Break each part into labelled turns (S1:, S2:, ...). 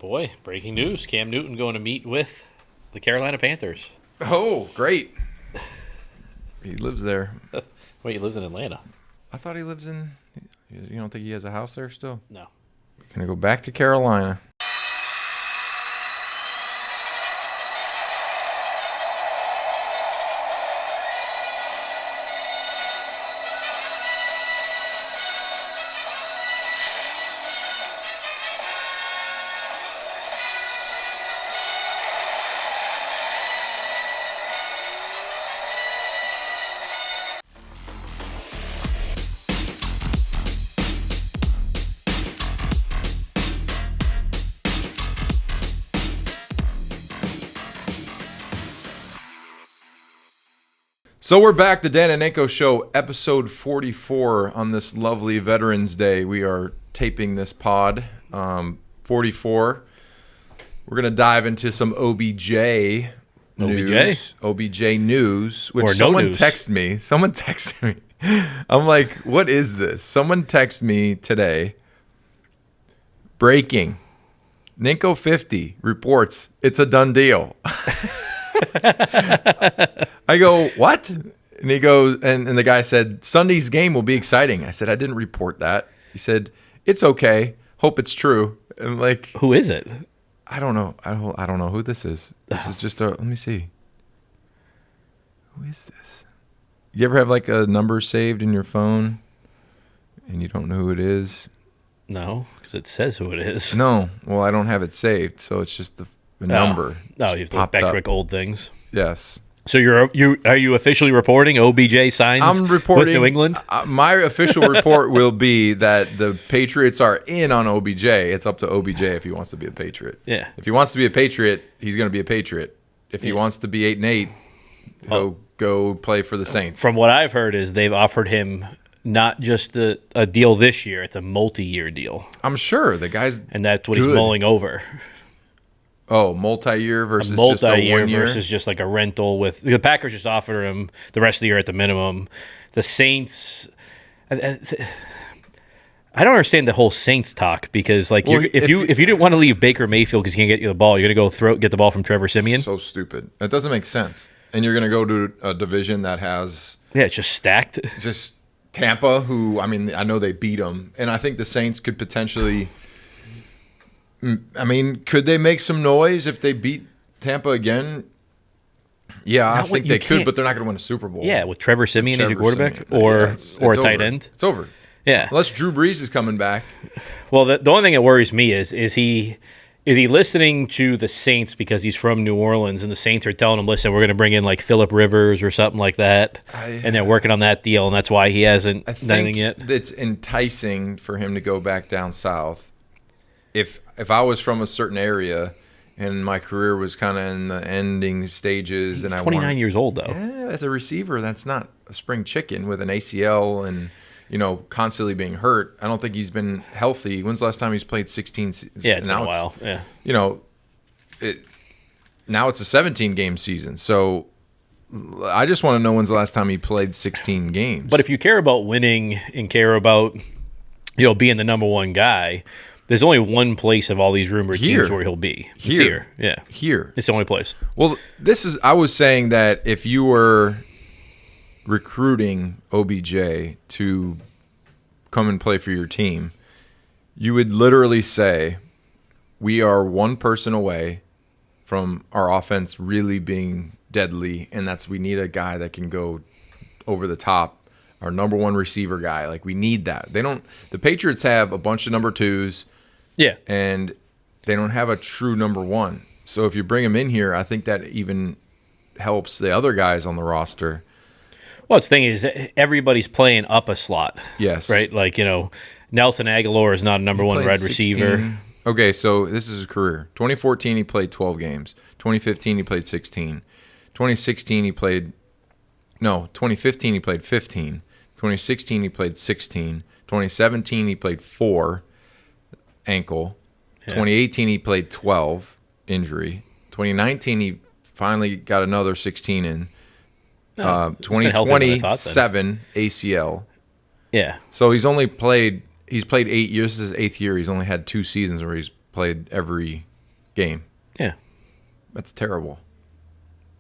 S1: boy, breaking news. Cam Newton going to meet with the Carolina Panthers.
S2: Oh, great. He lives there.
S1: Wait, he lives in Atlanta.
S2: I thought he lives in... You don't think he has a house there still?
S1: No.
S2: Gonna go back to Carolina. So we're back, the Dan and Ninko Show, episode 44 on this lovely Veterans Day. We are taping this pod, 44. We're going to dive into some OBJ news. OBJ news, which
S1: or
S2: someone
S1: no news.
S2: Someone texted me. I'm like, what is this? Someone texted me today. Breaking. Ninko 50 reports it's a done deal. I go, what? And he goes, and the guy said, Sunday's game will be exciting. I said, I didn't report that. He said, it's okay. Hope it's true. And like,
S1: who is it?
S2: I don't know. I don't know who this is. This is just let me see. Who is this? You ever have like a number saved in your phone and you don't know who it is?
S1: No, because it says who it is.
S2: No. Well, I don't have it saved. So it's just the number.
S1: Oh, you have to look back to like old things.
S2: Yes.
S1: So are you officially reporting OBJ signs
S2: I'm reporting,
S1: with New England?
S2: My official report will be that the Patriots are in on OBJ. It's up to OBJ if he wants to be a Patriot.
S1: Yeah.
S2: If he wants to be a Patriot, he's going to be a Patriot. If he wants to be 8-8, he'll go play for the Saints.
S1: From what I've heard is they've offered him not just a deal this year, it's a multi-year deal.
S2: I'm sure the guy's
S1: And that's what
S2: good.
S1: he's mulling over.
S2: Oh, multi-year versus
S1: multi-year
S2: just a 1 year?
S1: versus just like a rental with the Packers just offered him the rest of the year at the minimum. The Saints, I don't understand the whole Saints talk because like if you didn't want to leave Baker Mayfield because he can't get you the ball, you're gonna go get the ball from Trevor Siemian.
S2: So stupid. It doesn't make sense. And you're gonna go to a division that has
S1: it's just stacked.
S2: Just Tampa, who I know they beat them, and I think the Saints could potentially. Could they make some noise if they beat Tampa again? Yeah, I think they could, but they're not going to win a Super Bowl.
S1: Yeah, with Trevor Siemian as your quarterback or a tight end.
S2: It's over.
S1: Yeah.
S2: Unless Drew Brees is coming back.
S1: Well, the only thing that worries me is he listening to the Saints because he's from New Orleans and the Saints are telling him, listen, we're going to bring in like Phillip Rivers or something like that, and they're working on that deal, and that's why he hasn't done anything yet.
S2: It's enticing for him to go back down south. If I was from a certain area and my career was kind of in the ending stages,
S1: He's
S2: and
S1: 29 years old though.
S2: Yeah, as a receiver, that's not a spring chicken with an ACL and constantly being hurt. I don't think he's been healthy. When's the last time he's played 16?
S1: Yeah, it's been a while. Yeah,
S2: now it's a 17 game season. So I just want to know when's the last time he played 16 games.
S1: But if you care about winning and care about being the number one guy. There's only one place of all these rumored teams where he'll be. It's here. Yeah.
S2: Here.
S1: It's the only place.
S2: Well, I was saying that if you were recruiting OBJ to come and play for your team, you would literally say, we are one person away from our offense really being deadly, and we need a guy that can go over the top, our number one receiver guy. Like, we need that. The Patriots have a bunch of number twos.
S1: Yeah.
S2: And they don't have a true number one. So if you bring him in here, I think that even helps the other guys on the roster.
S1: Well, the thing is, everybody's playing up a slot.
S2: Yes.
S1: Right? Like, Nelson Aguilar is not a number one red
S2: 16.
S1: receiver.
S2: Okay, so this is his career. 2014, he played 12 games. 2015, he played 16. 2015, he played 15. 2016, he played 16. 2017, he played 4. Ankle. Yeah. 2018 he played 12, injury. 2019 he finally got another 16 in. 2020 7 ACL.
S1: Yeah.
S2: So he's played 8 years. This is his 8th year. He's only had 2 seasons where he's played every game.
S1: Yeah.
S2: That's terrible.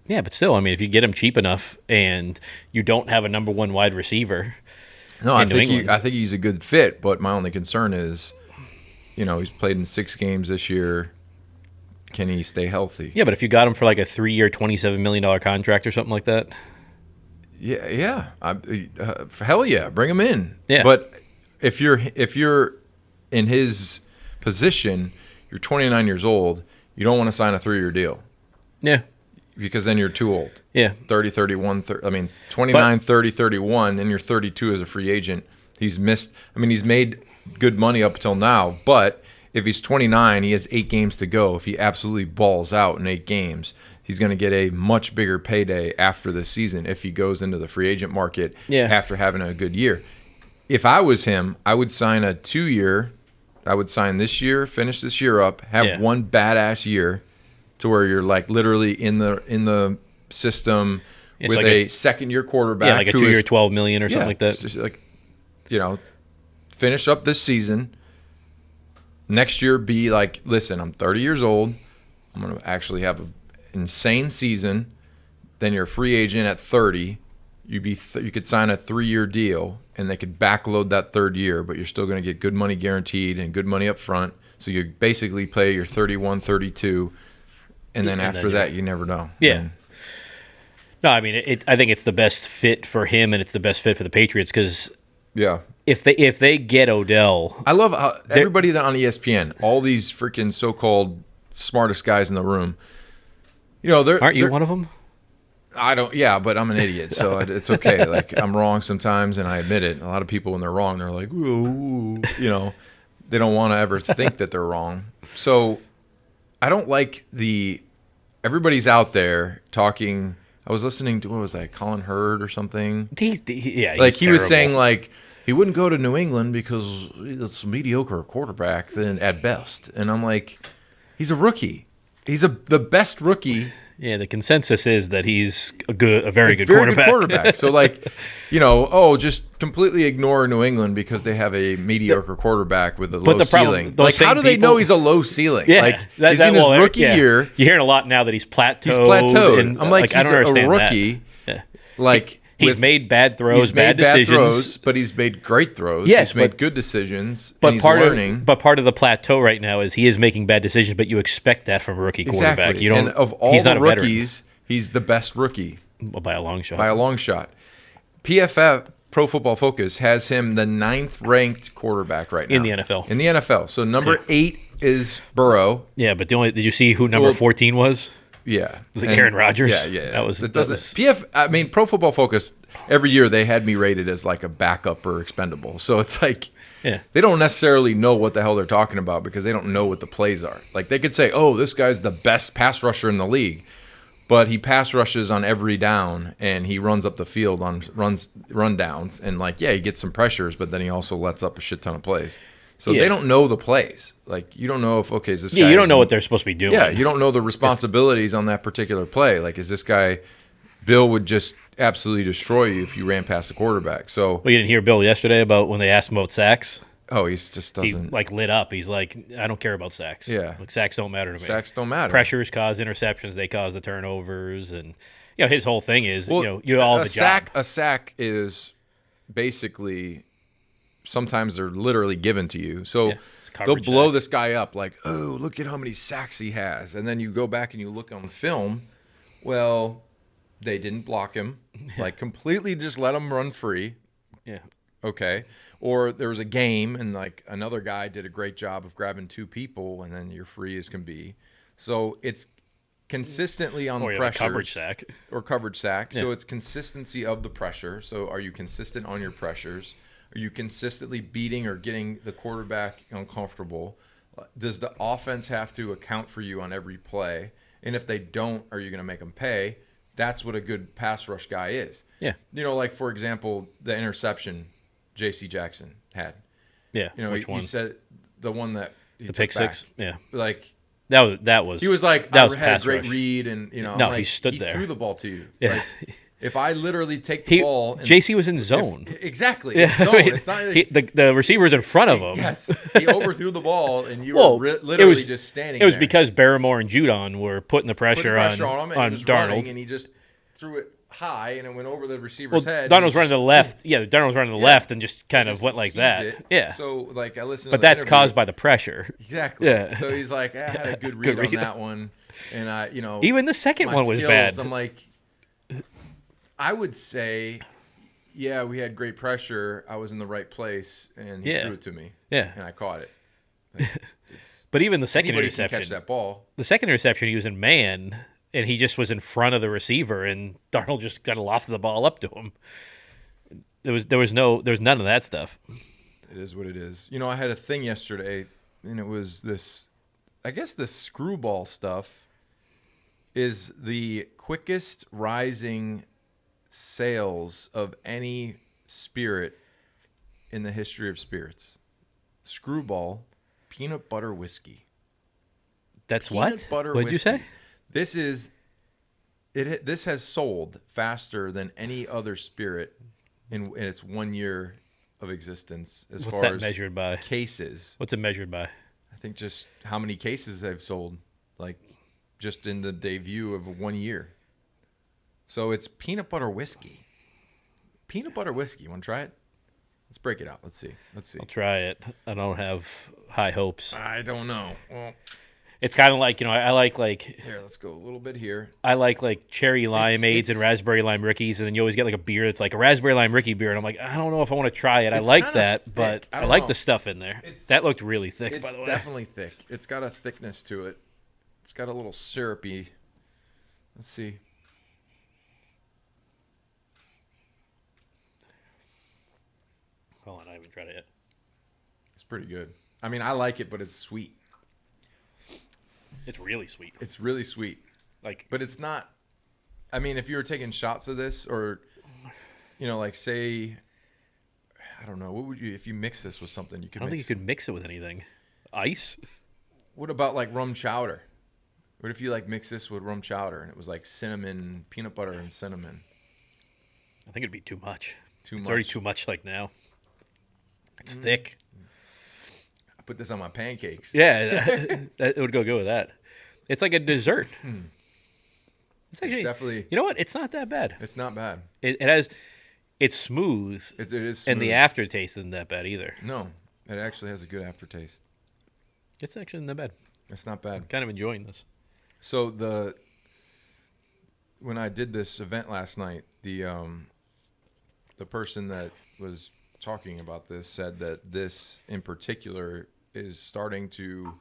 S1: Yeah, but still, I mean, if you get him cheap enough and you don't have a number one wide receiver,
S2: no, I think he's a good fit. But my only concern is, he's played in 6 games this year. Can he stay healthy?
S1: Yeah, but if you got him for like a 3-year, $27 million contract or something like that,
S2: yeah, hell yeah, bring him in.
S1: Yeah,
S2: but if you're in his position, you're 29 years old. You don't want to sign a 3-year deal.
S1: Yeah.
S2: Because then you're too old.
S1: Yeah.
S2: 30, 31, 29, 30, 31, and you're 32 as a free agent. He's made good money up until now, but if he's 29, he has 8 games to go. If he absolutely balls out in 8 games, he's going to get a much bigger payday after this season if he goes into the free agent market after having a good year. If I was him, I would sign a 2-year. I would sign this year, finish this year up, have one badass year to where you're like literally in the system with like a second-year quarterback.
S1: Yeah, like a 2-year, $12 million or something like that.
S2: Just like, finish up this season. Next year, be like, listen, I'm 30 years old. I'm going to actually have an insane season. Then you're a free agent at 30. You could sign a 3-year deal, and they could backload that 3rd year, but you're still going to get good money guaranteed and good money up front. So you basically play your 31, 32, and then after that, you never know.
S1: Yeah. No, I mean, I think it's the best fit for him, and it's the best fit for the Patriots because if they get Odell,
S2: I love how everybody that on ESPN, all these freaking so-called smartest guys in the room,
S1: aren't you one of them?
S2: I don't. Yeah, but I'm an idiot, so it's okay. Like I'm wrong sometimes, and I admit it. A lot of people, when they're wrong, they're like, ooh, they don't want to ever think that they're wrong. So I don't like everybody's out there talking. I was listening to, what was that, Colin Hurd or something?
S1: He
S2: was saying like he wouldn't go to New England because it's a mediocre quarterback then at best. And I'm like, he's a rookie. He's the best rookie.
S1: Yeah, the consensus is that he's a very good quarterback.
S2: So just completely ignore New England because they have a mediocre quarterback with a low ceiling. Like, how do they know he's a low ceiling?
S1: Yeah,
S2: like, he's in his rookie year.
S1: You're hearing a lot now that he's plateaued.
S2: He's plateaued. And, I'm like,
S1: I don't understand
S2: a rookie.
S1: Yeah.
S2: Like,
S1: he's made bad throws, bad decisions.
S2: But he's made great throws.
S1: Yes,
S2: he's made good decisions.
S1: But
S2: and he's learning.
S1: But part of the plateau right now is he is making bad decisions, but you expect that from a rookie quarterback.
S2: Exactly. And of all the rookies, he's the best rookie.
S1: By a long shot.
S2: By a long shot. PFF, Pro Football Focus, has him the 9th ranked quarterback right now.
S1: In the NFL.
S2: In the NFL. So number 8 is Burrow.
S1: Yeah, but did you see who number 14 was?
S2: Yeah.
S1: Was it Aaron Rodgers?
S2: Yeah. Pro Football Focus, every year they had me rated as like a backup or expendable. So it's like they don't necessarily know what the hell they're talking about because they don't know what the plays are. Like they could say, oh, this guy's the best pass rusher in the league, but he pass rushes on every down and he runs up the field on run downs and he gets some pressures, but then he also lets up a shit ton of plays. So they don't know the plays. Like, you don't know if, is this guy...
S1: Yeah, you don't know what they're supposed to be doing.
S2: Yeah, you don't know the responsibilities on that particular play. Like, is this guy... Bill would just absolutely destroy you if you ran past the quarterback. So...
S1: Well, you didn't hear Bill yesterday about when they asked him about sacks?
S2: Oh, he just doesn't...
S1: He, lit up. He's like, I don't care about sacks.
S2: Yeah.
S1: Like, sacks don't matter to me.
S2: Sacks don't matter.
S1: Pressures cause interceptions. They cause the turnovers. And, his whole thing is, you all the job.
S2: A sack is basically... Sometimes they're literally given to you. So they'll blow this guy up like, oh, look at how many sacks he has. And then you go back and you look on film. Well, they didn't block him. Like, completely just let him run free.
S1: Yeah.
S2: Okay. Or there was a game and, another guy did a great job of grabbing 2 people and then you're free as can be. So it's consistently on the pressure. Or coverage sack. Yeah. So it's consistency of the pressure. So are you consistent on your pressures? Are you consistently beating or getting the quarterback uncomfortable? Does the offense have to account for you on every play? And if they don't, are you going to make them pay? That's what a good pass rush guy is.
S1: Yeah.
S2: For example, the interception J.C. Jackson had.
S1: Yeah.
S2: Which one? He said the one that he
S1: the pick
S2: back.
S1: 6. Yeah.
S2: That was. He was like, I had a great read, and
S1: he stood there.
S2: He threw the ball to you.
S1: Yeah.
S2: If I literally take the ball, and
S1: JC was in zone.
S2: Exactly, it's zone. It's not
S1: the receiver's in front of him.
S2: Yes, he overthrew the ball, and you were literally just standing.
S1: It was because Barrymore and Judon were putting the pressure on
S2: him, and
S1: on
S2: he was
S1: Darnold,
S2: running, and he just threw it high, and it went over the receiver's head.
S1: Darnold was running to the left. Yeah, Darnold was running to the left, and just kind of went like that.
S2: It.
S1: Yeah.
S2: So like I listened,
S1: but that's caused by the pressure.
S2: Exactly.
S1: Yeah.
S2: So he's like, I had a good read on that one, and
S1: even the second one was bad.
S2: I'm like, I would say, yeah, we had great pressure. I was in the right place, and he threw it to me.
S1: Yeah.
S2: And I caught it. Like,
S1: but even the second interception,
S2: can catch that ball.
S1: The second interception, he was in man, and he just was in front of the receiver, and Darnold just kind of lofted the ball up to him. There was none of that stuff.
S2: It is what it is. I had a thing yesterday, and it was this. I guess the Screwball stuff is the quickest rising sales of any spirit in the history of spirits. Screwball peanut butter whiskey.
S1: That's
S2: peanut butter
S1: what did you say?
S2: This is it. This has sold faster than any other spirit in its 1 year of existence. What's
S1: that measured by?
S2: Cases.
S1: What's it measured by?
S2: I think just how many cases they've sold, like just in the debut of 1 year. So it's peanut butter whiskey. Peanut butter whiskey. You want to try it? Let's break it out. Let's see.
S1: I'll try it. I don't have high hopes.
S2: I don't know. Well,
S1: it's kind of like, I like
S2: here, let's go a little bit here.
S1: I like cherry limeades and raspberry lime rickeys, and then you always get like a beer that's like a raspberry lime ricky beer, and I'm like, I don't know if I want to try it. I like that, thick, but I like the stuff in there. That looked really thick, by the way.
S2: It's definitely thick. It's got a thickness to it. It's got a little syrupy. Let's see.
S1: Hold on, I haven't tried it yet.
S2: It's pretty good. I mean, I like it, but it's sweet.
S1: It's really sweet.
S2: It's really sweet. But it's not. I mean, if you were taking shots of this, or, like say, I don't know, what would you if you mix this with something?
S1: I don't think you could mix it with anything. Ice.
S2: What about like rum chowder? What if you mix this with rum chowder and it was like cinnamon, peanut butter, and cinnamon?
S1: I think it'd be too much.
S2: It's
S1: already too much now. It's thick.
S2: I put this on my pancakes.
S1: Yeah, it would go good with that. It's like a dessert. It's actually
S2: definitely.
S1: You know what? It's not that bad.
S2: It's not bad.
S1: It's smooth.
S2: It is smooth.
S1: And the aftertaste isn't that bad either.
S2: No, it actually has a good aftertaste.
S1: It's actually not bad.
S2: It's not bad.
S1: I'm kind of enjoying this.
S2: So when I did this event last night, the person that was talking about this said that this in particular is starting to,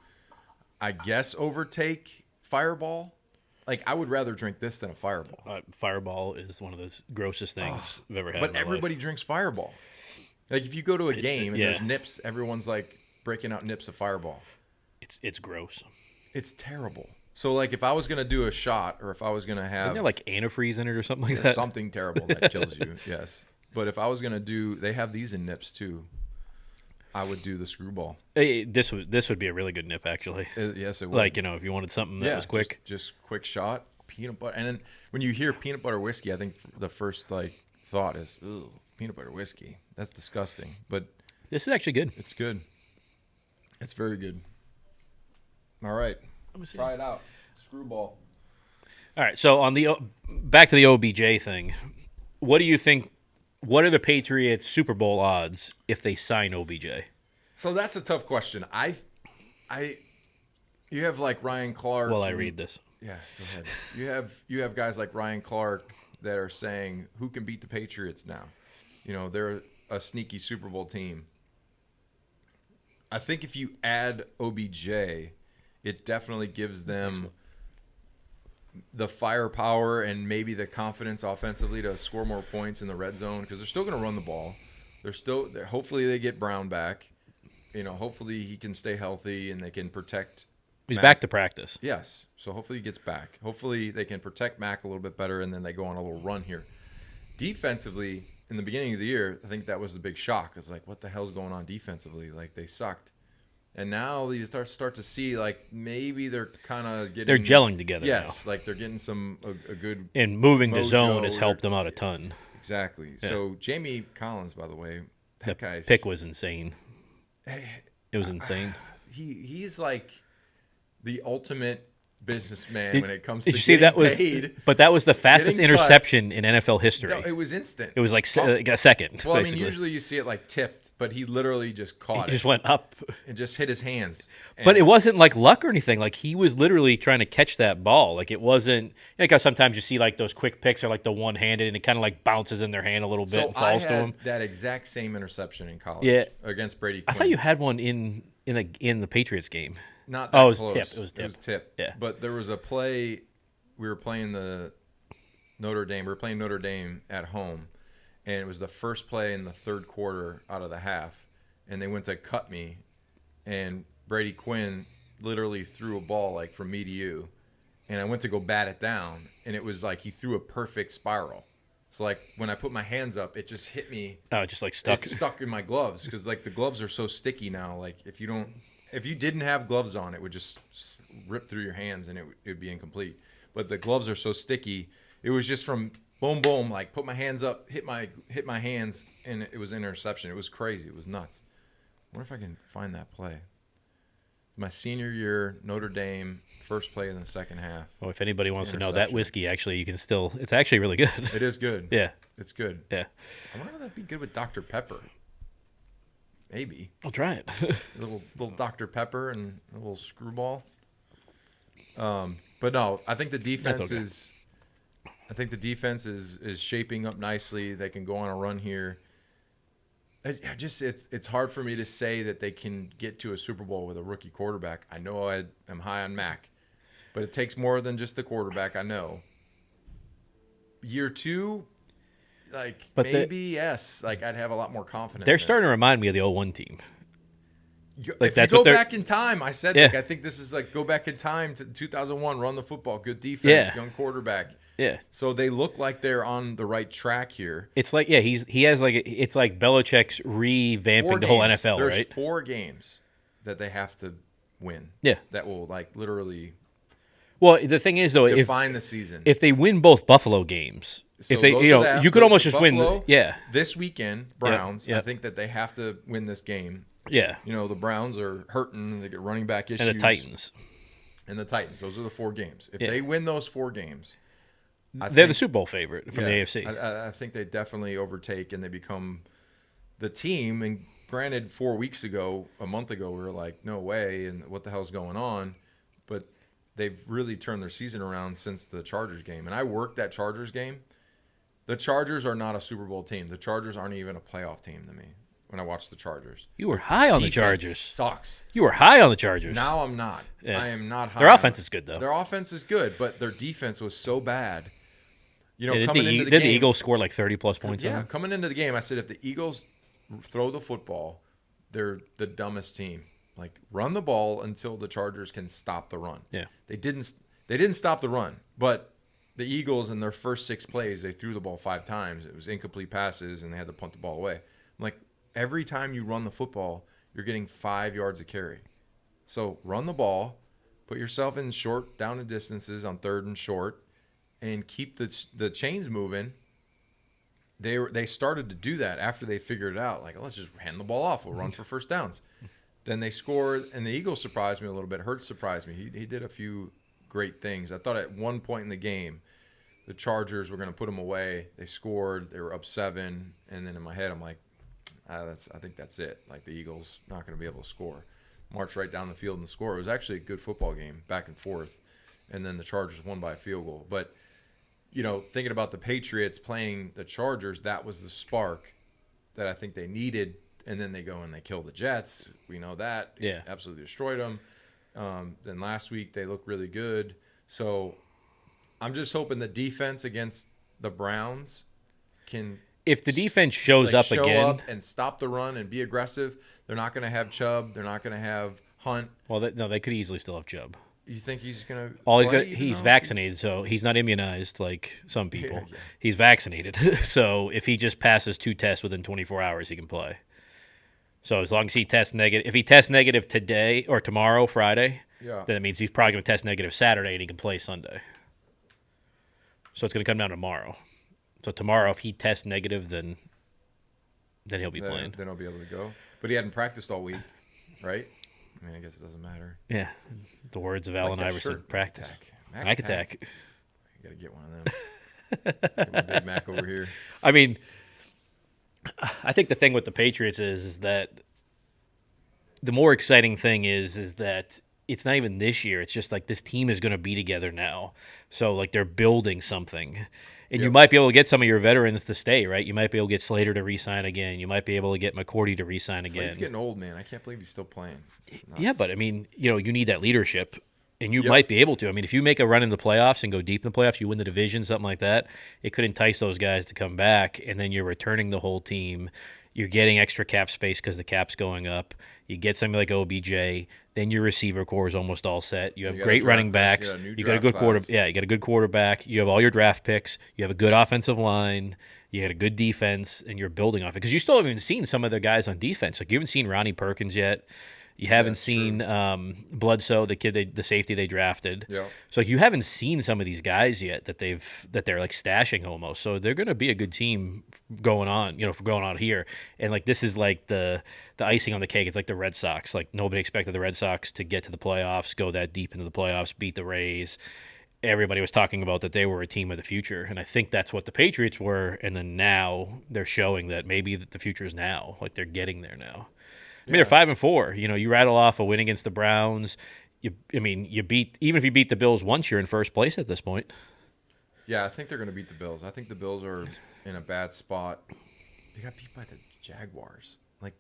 S2: I guess, overtake Fireball. Like, I would rather drink this than a Fireball.
S1: Fireball is one of the grossest things I've ever had.
S2: But everybody drinks Fireball. Like, if you go to a game and there's nips, everyone's like breaking out nips of Fireball.
S1: It's gross.
S2: It's terrible. So, like, if I was gonna do a shot, or if I was gonna have,
S1: isn't there like antifreeze in it or something like that?
S2: Something terrible that kills you. Yes. But if I was gonna they have these in nips too. I would do the Screwball.
S1: Hey, this would be a really good nip, actually.
S2: Yes, it would.
S1: Like, if you wanted something that was quick.
S2: Just quick shot, peanut butter. And then when you hear peanut butter whiskey, I think the first thought is, ooh, peanut butter whiskey. That's disgusting. But
S1: this is actually good.
S2: It's good. It's very good. All right. Try it out. Screwball.
S1: All right, so back to the OBJ thing. What do you think? What are the Patriots' Super Bowl odds if they sign OBJ?
S2: So that's a tough question. You have like Ryan Clark.
S1: Well, I read this.
S2: Yeah, go ahead. You have guys like Ryan Clark that are saying who can beat the Patriots now. They're a sneaky Super Bowl team. I think if you add OBJ, it definitely gives them the firepower and maybe the confidence offensively to score more points in the red zone, because they're still going to run the ball. Hopefully they get Brown back. Hopefully he can stay healthy and they can protect.
S1: He's
S2: Mack.
S1: back to practice.
S2: Yes. So hopefully he gets back. Hopefully they can protect Mack a little bit better, and then they go on a little run here. Defensively, in the beginning of the year, I think that was the big shock. It's like, what the hell's going on defensively? Like, they sucked. And now you start to see like maybe they're kind of getting.
S1: They're gelling together.
S2: Yes,
S1: now.
S2: like they're getting a good.
S1: And moving to
S2: mojo.
S1: zone has helped them out a ton.
S2: Exactly. Yeah. So Jamie Collins, by the way, that guy's
S1: pick was insane. It was insane.
S2: He's like the ultimate businessman when it comes to
S1: did you see that
S2: paid.
S1: But that was the fastest interception in NFL history.
S2: No, it was instant.
S1: It was like a second.
S2: Well,
S1: basically.
S2: I mean, usually you see it like tipped, but he literally just caught it.
S1: He just went up.
S2: And just hit his hands.
S1: But it wasn't like luck or anything. Like he was literally trying to catch that ball. Like it wasn't like how sometimes you see like those quick picks are like the one-handed and it kind of like bounces in their hand a little bit and falls to him.
S2: That exact same interception in college against Brady Quinn.
S1: I thought you had one in the Patriots game.
S2: Not that close.
S1: It was tipped.
S2: Yeah. But there was a play. We were playing Notre Dame. We were playing Notre Dame at home, and it was the first play in the third quarter out of the half, and they went to cut me, and Brady Quinn literally threw a ball like from me to you, and I went to go bat it down, and it was like he threw a perfect spiral. So like when I put my hands up, it just hit me.
S1: Oh, just like stuck.
S2: It's stuck in my gloves because like the gloves are so sticky now. Like if you didn't have gloves on, it would just rip through your hands and it would be incomplete. But the gloves are so sticky, it was just from boom, boom, like put my hands up, hit my hands, and it was an interception. It was crazy. It was nuts. I wonder if I can find that play. My senior year, Notre Dame, first play in the second half.
S1: Oh, if anybody wants to know, that whiskey actually, you can still, it's actually really good.
S2: It is good.
S1: Yeah.
S2: It's good.
S1: Yeah.
S2: I wonder if that'd be good with Dr. Pepper. Maybe.
S1: I'll try it.
S2: a little Dr. Pepper and a little Screwball. But no, I think the defense is shaping up nicely. They can go on a run here. It's hard for me to say that they can get to a Super Bowl with a rookie quarterback. I know I am high on Mack, but it takes more than just the quarterback. I know. Year 2, yes. Like I'd have a lot more confidence.
S1: They're starting to remind me of the 0-1 team.
S2: Like if you go back in time, I said I think this is like go back in time to 2001, run the football, good defense, young quarterback.
S1: Yeah.
S2: So they look like they're on the right track here.
S1: It's like it's like Belichick's revamping the whole NFL,
S2: There's
S1: right?
S2: 4 games that they have to win.
S1: Yeah.
S2: That will like literally.
S1: Well, the thing is though,
S2: define the season.
S1: If they win both Buffalo games.
S2: So
S1: if they, you could almost just
S2: Buffalo,
S1: win.
S2: This weekend, Browns.
S1: Yep.
S2: I think that they have to win this game.
S1: Yeah.
S2: The Browns are hurting. They get running back issues.
S1: And the Titans.
S2: Those are the 4 games. If they win those 4 games,
S1: they're the Super Bowl favorite from the AFC.
S2: I think they definitely overtake and they become the team. And granted, 4 weeks ago, a month ago, we were like, no way, and what the hell's going on? But they've really turned their season around since the Chargers game. And I worked that Chargers game. The Chargers are not a Super Bowl team. The Chargers aren't even a playoff team to me when I watch the Chargers.
S1: You were high on the Chargers.
S2: Sucks.
S1: You were high on the Chargers.
S2: Now I'm not. Yeah. I am not high.
S1: Their offense is good, though.
S2: Their offense is good, but their defense was so bad.
S1: Coming into the game. Did the Eagles score like 30-plus points?
S2: Yeah, coming into the game, I said if the Eagles throw the football, they're the dumbest team. Like, run the ball until the Chargers can stop the run.
S1: Yeah.
S2: They didn't stop the run, but the Eagles in their first 6 plays, they threw the ball 5 times. It was incomplete passes, and they had to punt the ball away. I'm like, every time you run the football, you're getting 5 yards of carry. So run the ball, put yourself in short down and distances on 3rd and short, and keep the chains moving. They started to do that after they figured it out. Like, let's just hand the ball off. We'll run for first downs. Then they scored, and the Eagles surprised me a little bit. Hurts surprised me. He did a few great things. I thought at one point in the game, the Chargers were going to put them away. They scored. They were up 7. And then in my head, I'm like, I think that's it. Like, the Eagles not going to be able to score. March right down the field and score. It was actually a good football game, back and forth. And then the Chargers won by a field goal. But, thinking about the Patriots playing the Chargers, that was the spark that I think they needed. And then they go and they kill the Jets. We know that.
S1: Yeah.
S2: Absolutely destroyed them. Then last week they looked really good. So I'm just hoping the defense against the Browns can.
S1: If the defense show up again
S2: and stop the run and be aggressive, they're not going to have Chubb. They're not going to have Hunt.
S1: Well, they could easily still have Chubb.
S2: You think he's going to?
S1: He's vaccinated, so he's not immunized like some people.
S2: Yeah.
S1: He's vaccinated, so if he just passes 2 tests within 24 hours, he can play. So as long as he tests negative, if he tests negative today or tomorrow, Friday,
S2: Yeah.
S1: then it means he's probably going to test negative Saturday and he can play Sunday. So it's going to come down tomorrow. So tomorrow, if he tests negative, then he'll be playing.
S2: Then he'll be able to go. But he hadn't practiced all week, right? I mean, I guess it doesn't matter.
S1: Yeah. The words of Allen Iverson, practice. Mack attack.
S2: You got to get one of them. Get my Big Mac over here.
S1: I mean, I think the thing with the Patriots is that the more exciting thing is that it's not even this year. It's just like this team is going to be together now. So, like, they're building something. And you might be able to get some of your veterans to stay, right? You might be able to get Slater to re-sign again. You might be able to get McCourty to re-sign again.
S2: Slate's getting old, man. I can't believe he's still playing.
S1: Yeah, but, I mean, you need that leadership. And you might be able to. I mean, if you make a run in the playoffs and go deep in the playoffs, you win the division, something like that, it could entice those guys to come back, and then you're returning the whole team. You're getting extra cap space because the cap's going up. You get something like OBJ. Then your receiver core is almost all set. You have great running backs. You got a good you got a good quarterback. You have all your draft picks. You have a good offensive line. You had a good defense, and you're building off it. Because you still haven't seen some of the guys on defense. Like, you haven't seen Ronnie Perkins yet. You haven't seen Bledsoe, the safety they drafted.
S2: Yeah.
S1: So you haven't seen some of these guys yet that they're like stashing almost. So they're going to be a good team going on here. And like, this is like the icing on the cake. It's like the Red Sox. Like, nobody expected the Red Sox to get to the playoffs, go that deep into the playoffs, beat the Rays. Everybody was talking about that they were a team of the future, and I think that's what the Patriots were. And then now they're showing that maybe the future is now. Like, they're getting there now. I mean, they're 5-4. You rattle off a win against the Browns. You beat, even if you beat the Bills once, you're in first place at this point.
S2: Yeah, I think they're going to beat the Bills. I think the Bills are in a bad spot. They got beat by the Jaguars. Like,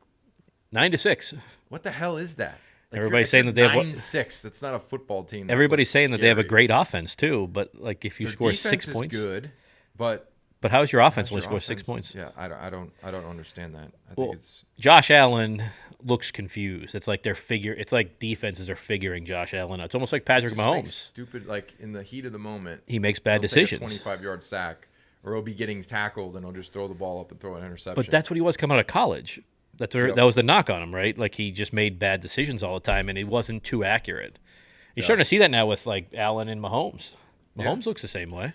S1: 9-6.
S2: What the hell is that? Like,
S1: everybody's saying that they have
S2: 9-6. That's not a football team.
S1: Everybody's saying that they have a great offense too, but like, if you score 6 points,
S2: is good, but
S1: how's your offense when you score 6 points?
S2: Yeah, I don't understand that. I
S1: Well,
S2: think it's
S1: Josh Allen looks confused. It's like it's like defenses are figuring Josh Allen out. It's almost like Patrick Mahomes.
S2: Stupid, like, in the heat of the moment,
S1: he makes bad decisions.
S2: 25-yard sack, or he'll be getting tackled, and he'll just throw the ball up and throw an interception.
S1: But that's what he was coming out of college. That was the knock on him, right? Like, he just made bad decisions all the time, and he wasn't too accurate. You're starting to see that now with like Allen and Mahomes. Mahomes looks the same way.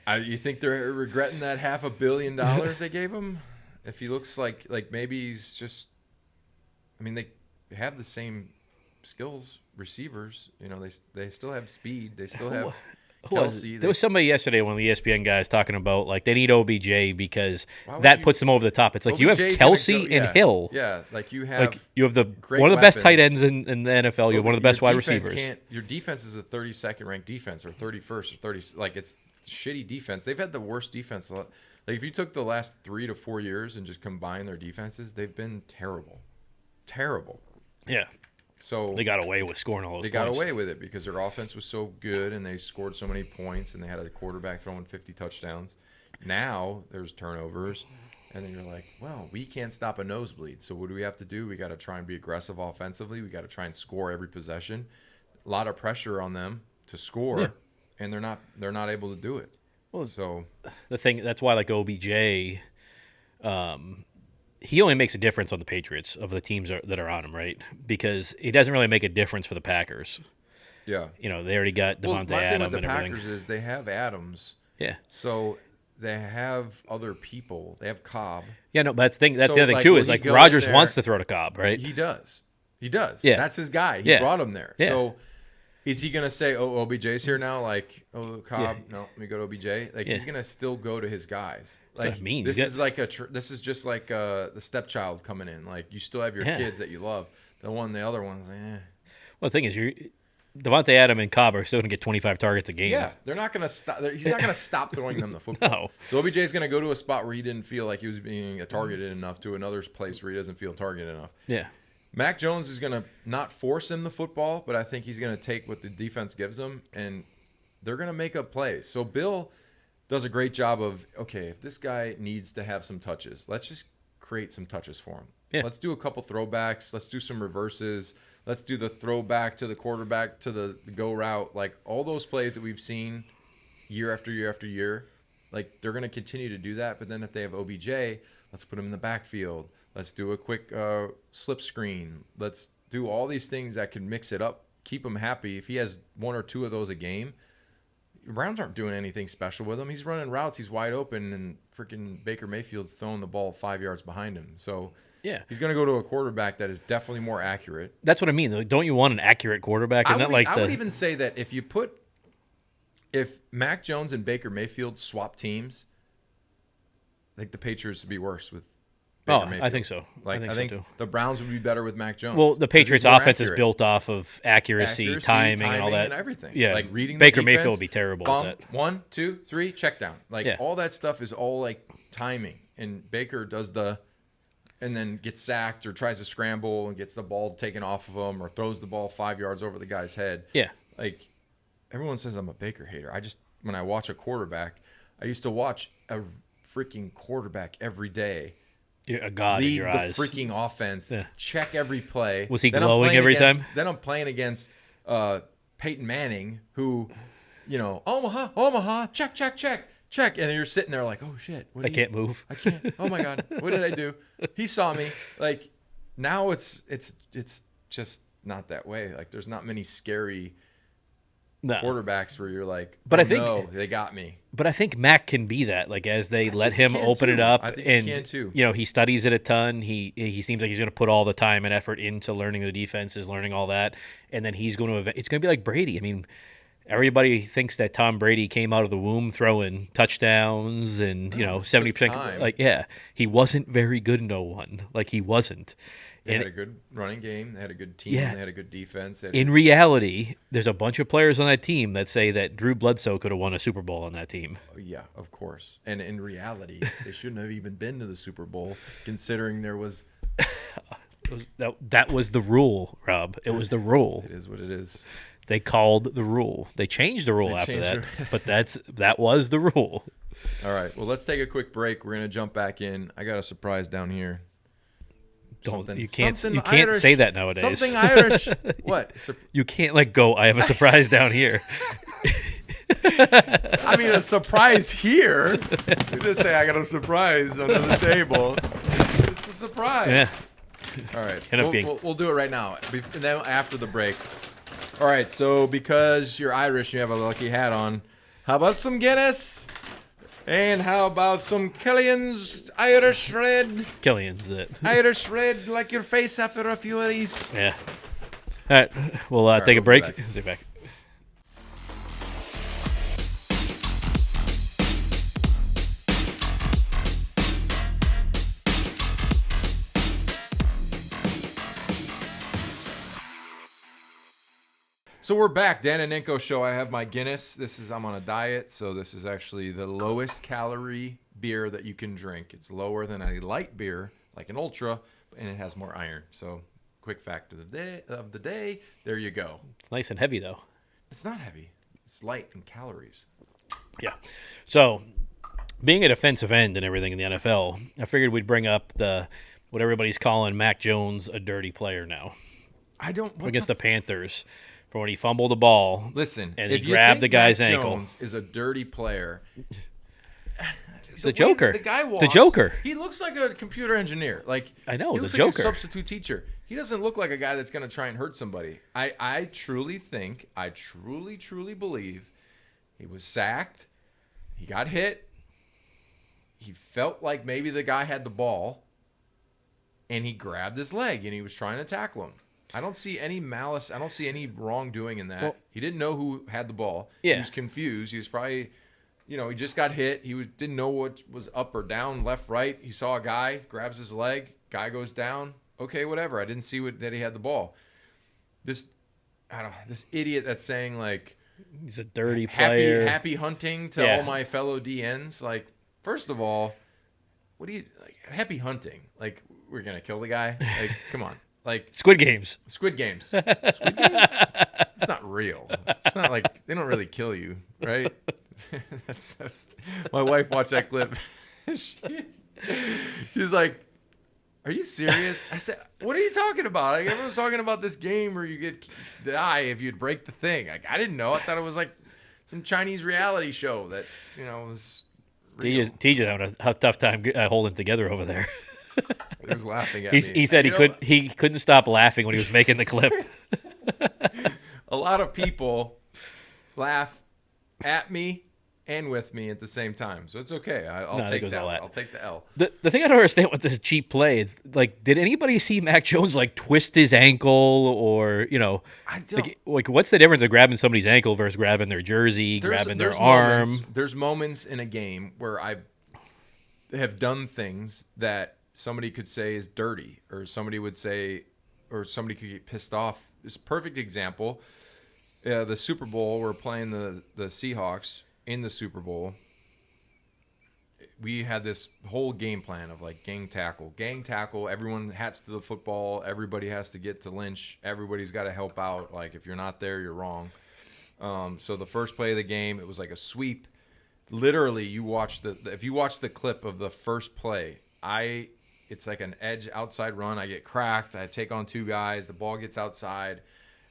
S2: You think they're regretting that $500 million they gave him? If he looks like maybe he's just, I mean, they have the same skills, receivers. They still have speed. They still have Kelsey.
S1: There was somebody yesterday, one of the ESPN guys, talking about like they need OBJ because that puts them over the top. It's like, you have Kelsey and Hill.
S2: Yeah, like you have
S1: one of the best tight ends in the NFL. You have one of the best wide receivers.
S2: Your defense is a 32nd ranked defense, or 31st, or 30. Like, it's shitty defense. They've had the worst defense. Like, if you took the last 3 to 4 years and just combine their defenses, they've been terrible.
S1: Yeah.
S2: So
S1: they got away with scoring all those points.
S2: They got away with it because their offense was so good and they scored so many points, and they had a quarterback throwing 50 touchdowns. Now there's turnovers, and then you're like, well, we can't stop a nosebleed. So what do we have to do? We got to try and be aggressive offensively. We got to try and score every possession. A lot of pressure on them to score, and they're not able to do it.
S1: Well,
S2: so
S1: that's why, like, OBJ, he only makes a difference on the Patriots of the teams that are on him, right? Because he doesn't really make a difference for the Packers.
S2: Yeah.
S1: They already got Devontae Adams and everything.
S2: The Packers is they have Adams.
S1: Yeah.
S2: So they have other people. They have Cobb.
S1: Yeah, no, that's the other thing too, is like Rodgers wants to throw to Cobb, right?
S2: He does. Yeah. That's his guy. He brought him there.
S1: Yeah.
S2: So is he going to say, oh, OBJ's here now? Like, oh, Cobb, no, let me go to OBJ. Like, he's going to still go to his guys. Like,
S1: what I mean.
S2: This is just like the stepchild coming in. Like, you still have your kids that you love. The other one's like, eh.
S1: Well, the thing is, Devontae Adams and Cobb are still going to get 25 targets a game.
S2: Yeah, they're not going to stop. He's not going to stop throwing them the football.
S1: No.
S2: So OBJ's going to go to a spot where he didn't feel like he was being targeted enough, to another place where he doesn't feel targeted enough.
S1: Yeah.
S2: Mac Jones is going to not force him the football, but I think he's going to take what the defense gives him, and they're going to make up plays. So Bill does a great job of, okay, if this guy needs to have some touches, let's just create some touches for him.
S1: Yeah.
S2: Let's do a couple throwbacks. Let's do some reverses. Let's do the throwback to the quarterback to the go route. Like, all those plays that we've seen year after year after year, like, they're going to continue to do that. But then if they have OBJ, let's put him in the backfield. Let's do a quick slip screen. Let's do all these things that can mix it up, keep him happy. If he has 1 or 2 of those a game, Browns aren't doing anything special with him. He's running routes. He's wide open, and freaking Baker Mayfield's throwing the ball 5 yards behind him. So
S1: Yeah.
S2: he's going to go to a quarterback that is definitely more accurate.
S1: That's what I mean. Like, don't you want an accurate quarterback? And
S2: I would even say that if Mac Jones and Baker Mayfield swap teams, I think the Patriots would be worse with Baker Mayfield.
S1: I think so.
S2: Like, I think
S1: so too.
S2: the Browns would be better with Mac Jones.
S1: Well, the Patriots' offense is built off of accuracy, timing, and all that.
S2: And everything.
S1: Yeah,
S2: like reading
S1: Baker
S2: the defense,
S1: Mayfield would be terrible
S2: bump,
S1: at that.
S2: 1, 2, 3, check down. Like all that stuff is all like timing. And Baker does and then gets sacked or tries to scramble and gets the ball taken off of him or throws the ball 5 yards over the guy's head.
S1: Yeah.
S2: Like everyone says I'm a Baker hater. When I watch a quarterback, I used to watch a freaking quarterback every day.
S1: You're a god in your eyes.
S2: Lead the freaking offense. Yeah. Check every play.
S1: Was he glowing every time?
S2: Then I'm playing against Peyton Manning, who, Omaha, check. And then you're sitting there like, oh shit,
S1: I can't move.
S2: I can't. Oh my god, what did I do? He saw me. Like now it's just not that way. Like there's not many scary quarterbacks where you're like,
S1: but I think
S2: they got me.
S1: But I think Mack can be that. Like as they let him open it up,
S2: I think
S1: and
S2: he can too.
S1: He studies it a ton. He seems like he's going to put all the time and effort into learning the defenses, learning all that, and then he's going to. It's going to be like Brady. I mean, everybody thinks that Tom Brady came out of the womb throwing touchdowns and 70%. Like he wasn't very good. No one like he wasn't.
S2: They had a good running game. They had a good team. They had a good defense.
S1: In reality, there's a bunch of players on that team that say that Drew Bledsoe could have won a Super Bowl on that team.
S2: Yeah, of course. And in reality, they shouldn't have even been to the Super Bowl, considering there was...
S1: that was the rule, Rob. It was the rule.
S2: It is what it is.
S1: They called the rule. They changed the rule after that, but that was the rule.
S2: All right. Well, let's take a quick break. We're going to jump back in. I got a surprise down here.
S1: You can't say that nowadays.
S2: Something Irish. What?
S1: You can't go. I have a surprise down here.
S2: I mean, a surprise here. You just say I got a surprise under the table. It's a surprise.
S1: Yeah.
S2: All right. We'll do it right now, and then after the break. All right. So because you're Irish, you have a lucky hat on. How about some Guinness? And how about some Killian's Irish Red?
S1: Killian's it.
S2: Irish Red, like your face after a few of these.
S1: Yeah. All right. We'll take a break. Stay back.
S2: So we're back, Dan and Ninko show. I have my Guinness. I'm on a diet, so this is actually the lowest calorie beer that you can drink. It's lower than a light beer, like an Ultra, and it has more iron. So, quick fact of the day. There you go.
S1: It's nice and heavy, though.
S2: It's not heavy. It's light in calories.
S1: Yeah. So, being a defensive end and everything in the NFL, I figured we'd bring up what everybody's calling Mac Jones a dirty player now. Against the Panthers. For when he fumbled the ball, and he grabbed the guy's ankle.
S2: Jones is a dirty player.
S1: He's the Joker.
S2: The guy walks.
S1: The Joker.
S2: He looks like a computer engineer.
S1: I know
S2: he looks
S1: the Joker.
S2: like a substitute teacher. He doesn't look like a guy that's going to try and hurt somebody. I truly believe he was sacked. He got hit. He felt like maybe the guy had the ball, and he grabbed his leg and he was trying to tackle him. I don't see any malice. I don't see any wrongdoing in that. Well, he didn't know who had the ball.
S1: Yeah.
S2: He was confused. He was probably, he just got hit. He didn't know what was up or down, left, right. He saw a guy, grabs his leg, guy goes down. Okay, whatever. I didn't see that he had the ball. This idiot that's saying
S1: he's a dirty player.
S2: Happy hunting to all my fellow DNs. First of all, what do you happy hunting? We're gonna kill the guy? Come on.
S1: Squid Games.
S2: Squid Games. It's not real. It's not they don't really kill you, right? That's just, my wife watched that clip. She's like, "Are you serious?" I said, "What are you talking about? Everyone's talking about this game where you die if you'd break the thing." I didn't know. I thought it was some Chinese reality show that was real.
S1: TJ's having a tough time holding it together over there.
S2: He was laughing at
S1: He
S2: me.
S1: said he couldn't stop laughing when he was making the clip.
S2: A lot of people laugh at me and with me at the same time, so it's okay. I'll take that. I'll take the L.
S1: The thing I don't understand with this cheap play is, like, did anybody see Mac Jones like twist his ankle, or
S2: I don't.
S1: Like what's the difference of grabbing somebody's ankle versus grabbing their jersey, grabbing their arm?
S2: There's moments in a game where I have done things that somebody could say is dirty, or somebody would say, or somebody could get pissed off. It's a perfect example. The Super Bowl, we're playing the Seahawks in the Super Bowl. We had this whole game plan of like gang tackle. Everyone hats to the football. Everybody has to get to Lynch. Everybody's got to help out. Like, if you're not there, you're wrong. So the first play of the game, it was like a sweep. Literally, if you watch the clip of the first play, it's like an edge outside run. I get cracked. I take on two guys. The ball gets outside.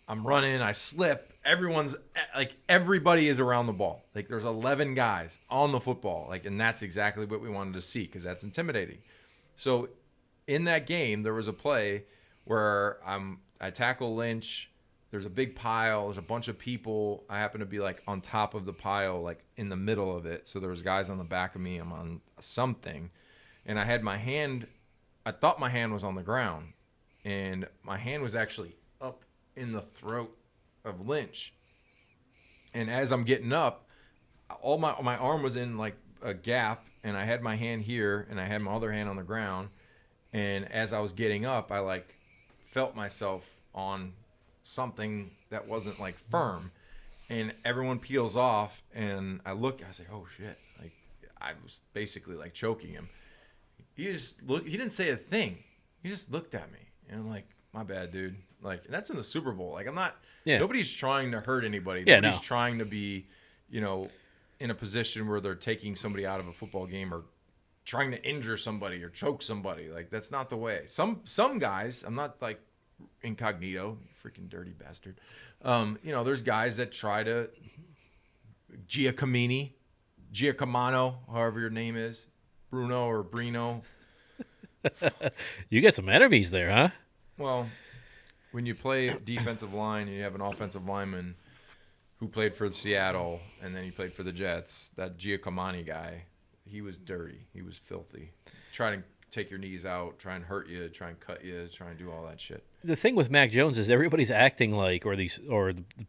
S2: I'm running. I slip. Everybody is around the ball. Like, there's 11 guys on the football. Like, and that's exactly what we wanted to see, because that's intimidating. So in that game, there was a play where I tackle Lynch. There's a big pile. There's a bunch of people. I happen to be like on top of the pile, like in the middle of it. So there was guys on the back of me. I'm on something, and I had my hand. I thought my hand was on the ground, and my hand was actually up in the throat of Lynch. And as I'm getting up, all my arm was in like a gap, and I had my hand here, and I had my other hand on the ground. And as I was getting up, I like felt myself on something that wasn't like firm, and everyone peels off, and I was like, oh shit, like I was basically like choking him. He didn't say a thing. He just looked at me, and I'm like, my bad, dude. Like, and that's in the Super Bowl. Like, nobody's trying to hurt anybody. Nobody's trying to be, in a position where they're taking somebody out of a football game or trying to injure somebody or choke somebody. Like, that's not the way. Some guys, I'm not like incognito, freaking dirty bastard. There's guys that try to Giacomano, however your name is, Bruno or Brino.
S1: You got some enemies there, huh?
S2: Well, when you play defensive line and you have an offensive lineman who played for Seattle and then he played for the Jets, that Giacomano guy, he was dirty. He was filthy. Try to take your knees out, try and hurt you, try and cut you, try and do all that shit.
S1: The thing with Mac Jones is everybody's acting like, or the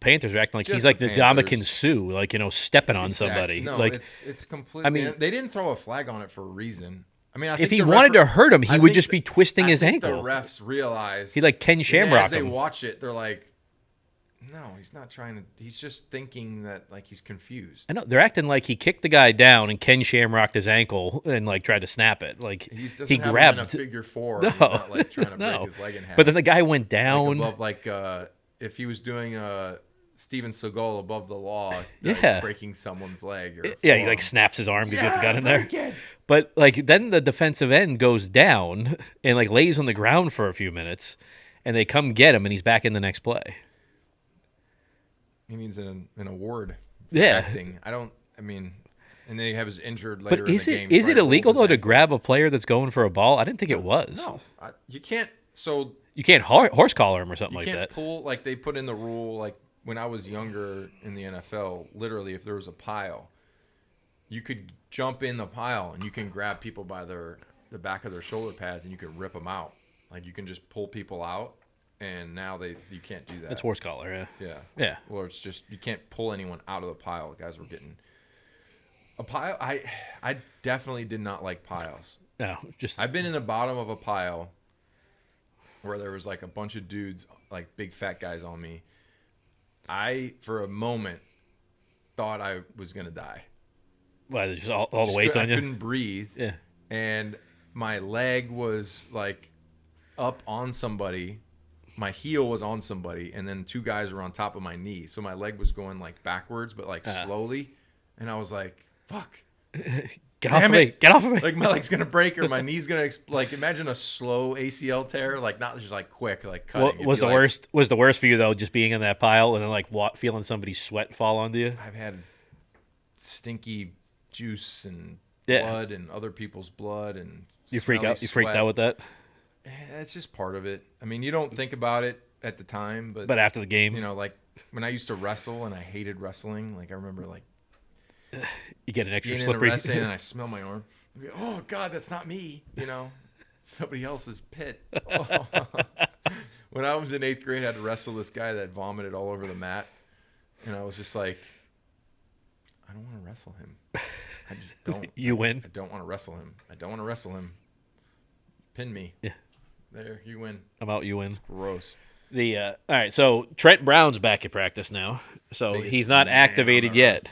S1: Panthers are acting like he's like the Ndamukong Suh, like, stepping on somebody.
S2: No,
S1: like,
S2: it's completely. I mean, they didn't throw a flag on it for a reason. I mean,
S1: if he wanted to hurt him, he would just be twisting his ankle.
S2: The refs realize
S1: he like Ken Shamrock.
S2: As they watch it, they're like, no, he's not trying to. He's just thinking that like he's confused.
S1: I know they're acting like he kicked the guy down and Ken Shamrocked his ankle and like tried to snap it. Like he grabbed
S2: him in a figure four. No, he's not like trying to break his leg in half.
S1: But then the guy went down.
S2: Like above, if he was doing Steven Seagal above the law, breaking someone's leg. Or
S1: he like snaps his arm because he has the gun in there. But like then the defensive end goes down and like lays on the ground for a few minutes, and they come get him, and he's back in the next play.
S2: He needs an award for acting. And then he has injured later in the game.
S1: But is it illegal, though, to grab a player that's going for a ball? I didn't think it was.
S2: No. You can't. So
S1: you can't horse collar him or something like that.
S2: You can't pull, like they put in the rule, like when I was younger in the NFL, literally if there was a pile, you could jump in the pile and you can grab people by the back of their shoulder pads and you can rip them out. Like you can just pull people out. And now you can't do that.
S1: It's horse collar,
S2: yeah. Or it's just you can't pull anyone out of the pile. The guys were getting a pile. I definitely did not like piles.
S1: No,
S2: I've been in the bottom of a pile where there was like a bunch of dudes, like big fat guys on me. I for a moment thought I was gonna die.
S1: Why? Just all the weight's on you.
S2: I couldn't breathe.
S1: Yeah.
S2: And my leg was like up on somebody. My heel was on somebody, and then two guys were on top of my knee. So my leg was going like backwards, but like slowly. And I was like, fuck.
S1: Get off of me. Get off of me.
S2: Like my leg's going to break or my knee's going to, like imagine a slow ACL tear, like not just like quick, like cutting.
S1: Was the worst for you though, just being in that pile and then like feeling somebody's sweat fall onto you?
S2: I've had stinky juice and blood and other people's blood and
S1: You freaked out with that?
S2: It's just part of it. I mean, you don't think about it at the time,
S1: but after the game,
S2: like when I used to wrestle and I hated wrestling, like I remember like
S1: you get an extra
S2: getting
S1: slippery
S2: into wrestling and I smell my arm. I'd be, oh God, that's not me. Somebody else's pit. Oh. When I was in 8th grade, I had to wrestle this guy that vomited all over the mat, and I was just like, I don't want to wrestle him. I just don't.
S1: You win.
S2: I don't want to wrestle him. I don't want to wrestle him. Pin me.
S1: Yeah.
S2: There, you win.
S1: I'm out. You win.
S2: It's gross.
S1: All right. So Trent Brown's back at practice now. So he's not activated yet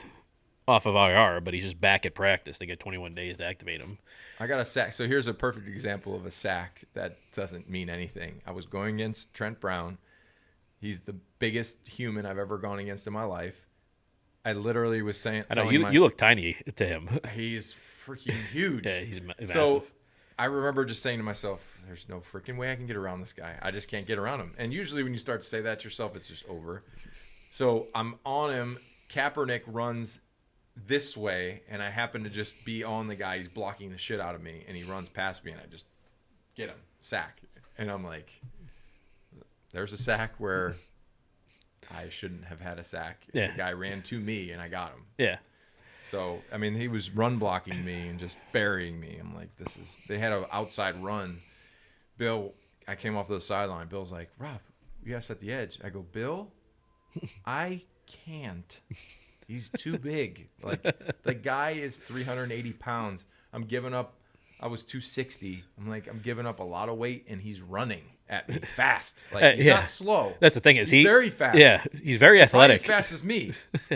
S1: off of IR, but he's just back at practice. They get 21 days to activate him.
S2: I got a sack. So here's a perfect example of a sack that doesn't mean anything. I was going against Trent Brown. He's the biggest human I've ever gone against in my life. I literally was saying,
S1: I know you look tiny to him.
S2: He's freaking huge.
S1: Yeah, he's massive.
S2: So I remember just saying to myself, there's no freaking way I can get around this guy. I just can't get around him. And usually when you start to say that to yourself, it's just over. So I'm on him. Kaepernick runs this way, and I happen to just be on the guy. He's blocking the shit out of me, and he runs past me, and I just get him. Sack. And I'm like, there's a sack where I shouldn't have had a sack.
S1: Yeah.
S2: The guy ran to me, and I got him.
S1: Yeah.
S2: So, I mean, he was run blocking me and just burying me. I'm like, they had an outside run. Bill, I came off the sideline. Bill's like, Rob, you got to set the edge. I go, Bill, I can't. He's too big. Like, the guy is 380 pounds. I'm giving up. I was 260. I'm like, I'm giving up a lot of weight, and he's running at me fast. Like, he's not slow.
S1: That's the thing is
S2: he's very fast.
S1: Yeah, he's very athletic.
S2: As fast as me,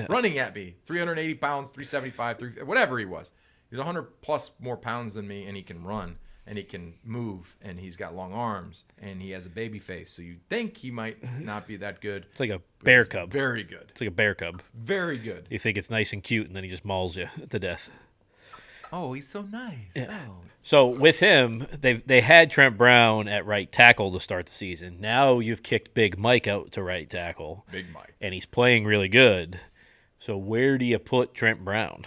S2: running at me. 380 pounds, 375, whatever he was. He's 100 plus more pounds than me, and he can run, and he can move, and he's got long arms, and he has a baby face. So you think he might not be that good.
S1: It's like a bear cub.
S2: Very good.
S1: It's like a bear cub.
S2: Very good.
S1: You think it's nice and cute, and then he just mauls you to death.
S2: Oh, he's so nice.
S1: Yeah.
S2: Oh.
S1: So with him, they had Trent Brown at right tackle to start the season. Now you've kicked Big Mike out to right tackle.
S2: Big Mike.
S1: And he's playing really good. So where do you put Trent Brown?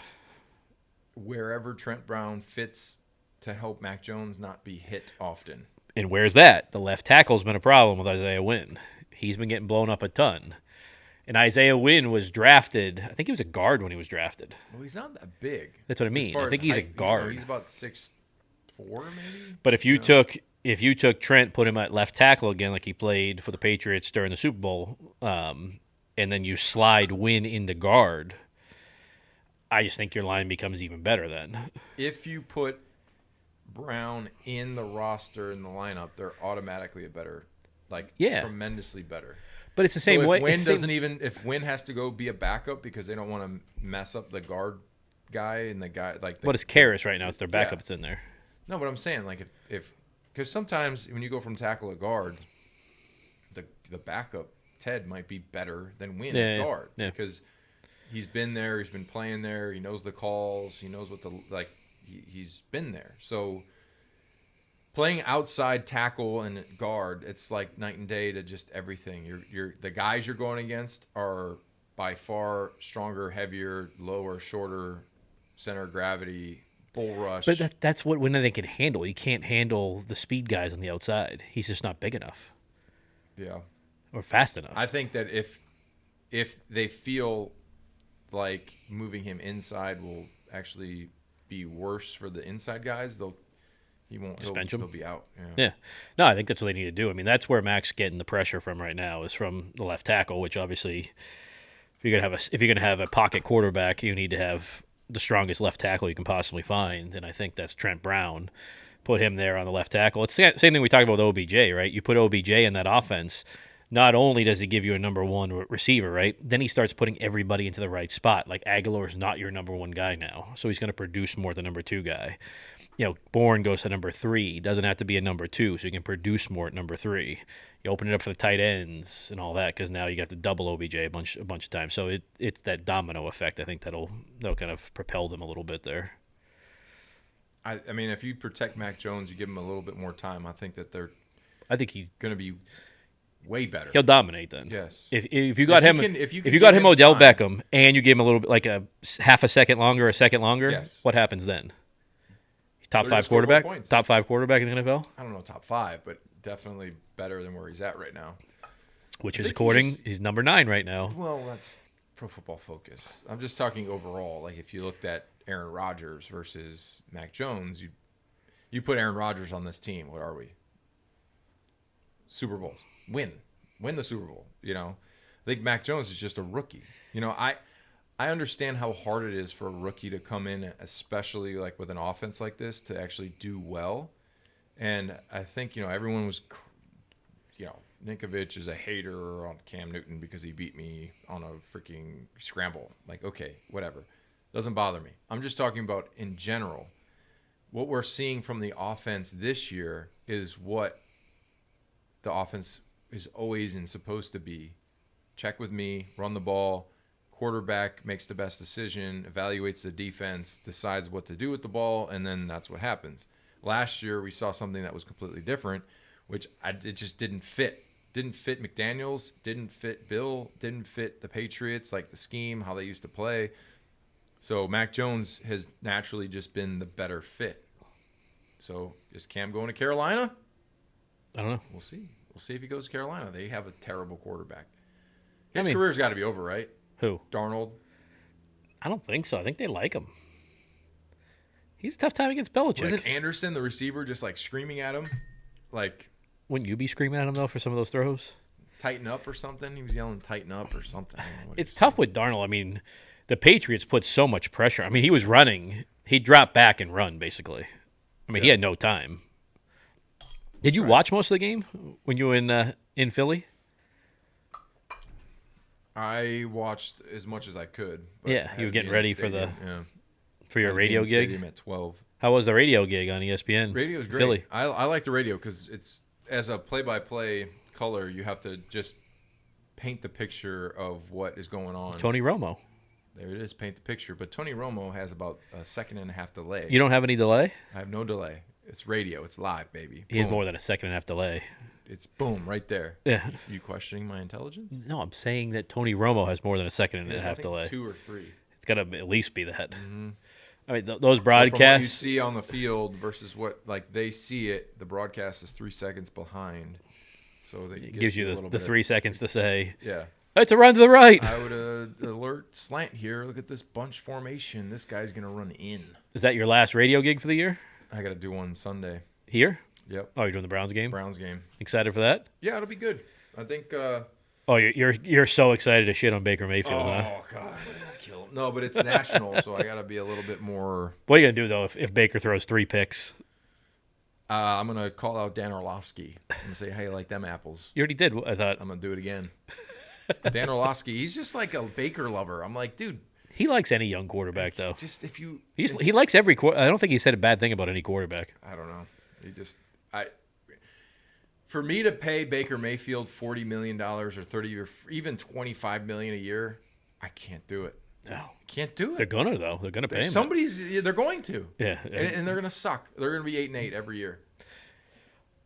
S2: Wherever Trent Brown fits to help Mac Jones not be hit often.
S1: And where's that? The left tackle's been a problem with Isaiah Wynn. He's been getting blown up a ton. And Isaiah Wynn was drafted. I think he was a guard when he was drafted.
S2: Well, he's not that big.
S1: That's what I mean. I think he's
S2: height,
S1: a guard.
S2: he's about 6'4", maybe.
S1: But if you took Trent, put him at left tackle again, like he played for the Patriots during the Super Bowl, and then you slide Wynn into guard, I just think your line becomes even better then.
S2: If you put Brown in the roster in the lineup, they're automatically a better, tremendously better.
S1: But it's the same way.
S2: If Wynn has to go be a backup because they don't want to mess up the guard guy and the guy
S1: But it's Karras right now. It's their backup that's in there.
S2: No, but I'm saying like if because sometimes when you go from tackle to guard, the backup Ted might be better than Wynn at guard because he's been there, he's been playing there, he knows the calls, he knows what he's been there. So playing outside tackle and guard, it's like night and day to just everything. The guys you're going against are by far stronger, heavier, lower, shorter, center of gravity, bull rush.
S1: But that's what Wynn they can handle. He can't handle the speed guys on the outside. He's just not big enough.
S2: Yeah.
S1: Or fast enough.
S2: I think that if they feel like moving him inside will actually be worse for the inside guys, he won't. He'll be out.
S1: Yeah. No, I think that's what they need to do. I mean, that's where Mack's getting the pressure from right now is from the left tackle, which obviously, if you're gonna have a pocket quarterback, you need to have the strongest left tackle you can possibly find, and I think that's Trent Brown. Put him there on the left tackle. It's the same thing we talked about with OBJ, right? You put OBJ in that offense. Not only does he give you a number one receiver, right? Then he starts putting everybody into the right spot. Like Aguilar's not your number one guy now, so he's going to produce more than number two guy. Bourne goes to number 3. Doesn't have to be a number 2, so he can produce more at number 3. You open it up for the tight ends and all that because now you got to double OBJ a bunch of times. So it's that domino effect. I think that'll kind of propel them a little bit there.
S2: I mean, if you protect Mac Jones, you give him a little bit more time. I think he's going to be way better.
S1: He'll dominate then.
S2: Yes.
S1: If you got him Odell Beckham and you gave him a little bit like a half a second longer, a second longer,
S2: yes.
S1: What happens then? Top
S2: They're
S1: 5
S2: gonna score more
S1: quarterback?
S2: points.
S1: Top 5 quarterback in the NFL?
S2: I don't know top 5, but definitely better than where he's at right now.
S1: Which is according, he's number 9 right now.
S2: Well, that's Pro Football Focus. I'm just talking overall. Like if you looked at Aaron Rodgers versus Mac Jones, you put Aaron Rodgers on this team. What are we? Super Bowls. Win the Super Bowl. You know, I think Mac Jones is just a rookie. You know, I understand how hard it is for a rookie to come in, especially like with an offense like this, to actually do well. And I think, you know, everyone was, you know, Ninkovich is a hater on Cam Newton because he beat me on a freaking scramble. Like, okay, whatever. Doesn't bother me. I'm just talking about in general. What we're seeing from the offense this year is what the offense is always and supposed to be. Check with me, run the ball, quarterback makes the best decision, evaluates the defense, decides what to do with the ball, and then that's what happens. Last year, we saw something that was completely different, which it just didn't fit. Didn't fit McDaniels, didn't fit Bill, didn't fit the Patriots, like the scheme, how they used to play. So Mac Jones has naturally just been the better fit. So is Cam going to Carolina?
S1: I don't know.
S2: We'll see. We'll see if he goes to Carolina. They have a terrible quarterback. His career's got to be over, right?
S1: Who?
S2: Darnold?
S1: I don't think so. I think they like him. He's a tough time against Belichick.
S2: Wasn't Anderson, the receiver, just like screaming at him? Like,
S1: wouldn't you be screaming at him, though, for some of those throws?
S2: tighten up or something? He was yelling tighten up or something. I don't know what
S1: It's
S2: he
S1: tough with Darnold. I mean, the Patriots put so much pressure. I mean, he was running. He'd drop back and run, basically. I mean, he had no time. Did you watch most of the game when you were in Philly?
S2: I watched as much as I could. But
S1: Yeah, you were getting ready for your radio gig?
S2: Stadium at 12.
S1: How was the radio gig on ESPN?
S2: Radio's great.
S1: Philly.
S2: I like the radio because it's, as a play-by-play color, you have to just paint the picture of what is going on.
S1: Tony Romo.
S2: There it is, paint the picture. But Tony Romo has about a second and a half delay.
S1: You don't have any delay?
S2: I have no delay. It's radio. It's live, baby.
S1: He has more than a second and a half delay.
S2: It's boom right there.
S1: Yeah.
S2: You questioning my intelligence?
S1: No, I'm saying that Tony Romo has more than a second and a half delay.
S2: 2 or 3.
S1: It's got to at least be that.
S2: Mm-hmm.
S1: I mean, those
S2: So from what you
S1: broadcasts.
S2: see on the field versus what like they see it, the broadcast is 3 seconds behind. So that
S1: It gives you the 3 seconds to say,
S2: yeah.
S1: It's a run to the right.
S2: I would alert slant here. Look at this bunch formation. This guy's going to run in.
S1: Is that your last radio gig for the year?
S2: I got to do one Sunday.
S1: Here?
S2: Yep.
S1: Oh, you're doing the Browns game?
S2: Browns game.
S1: Excited for that?
S2: Yeah, it'll be good. I think.
S1: Oh, you're so excited to shit on Baker Mayfield, huh?
S2: Oh, God. Kill him. No, but it's national, so I got to be a little bit more.
S1: What are you going to do, though, if Baker throws 3 picks?
S2: I'm going to call out Dan Orlovsky and say, hey, like them apples.
S1: You already did, I thought.
S2: I'm going to do it again. Dan Orlovsky, he's just like a Baker lover. I'm like, dude.
S1: He likes any young quarterback, though.
S2: Just if you.
S1: He likes every I don't think he said a bad thing about any quarterback.
S2: I don't know. For me to pay Baker Mayfield $40 million or 30 or even $25 million a year, I can't do it.
S1: No.
S2: Can't do it.
S1: They're going to, though. They're going to pay him.
S2: They're going to.
S1: Yeah.
S2: And they're going to suck. They're going to be 8-8 every year.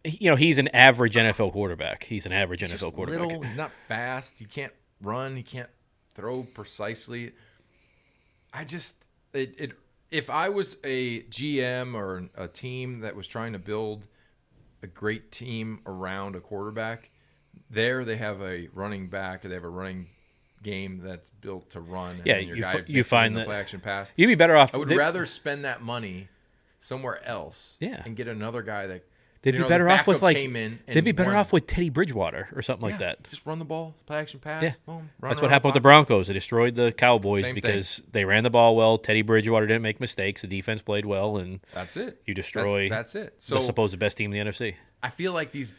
S1: You know, he's an average NFL quarterback. He's an average NFL quarterback.
S2: Little, he's not fast. He can't run. He can't throw precisely. If I was a GM or a team that was trying to build a great team around a quarterback, they have a running back or they have a running game that's built to run.
S1: Yeah,
S2: and
S1: you find that
S2: play action pass.
S1: You'd be better off.
S2: I would rather spend that money somewhere else.
S1: Yeah.
S2: And get another guy that.
S1: They'd be better off with
S2: They'd
S1: be better off with Teddy Bridgewater or something like that.
S2: Just run the ball, play action pass.
S1: Yeah.
S2: Boom,
S1: That's what happened with the Broncos. They destroyed the Cowboys because they ran the ball well. Teddy Bridgewater didn't make mistakes. The defense played well, and
S2: that's it.
S1: You destroy
S2: that's it. So
S1: the supposed best team in the NFC.
S2: I feel like these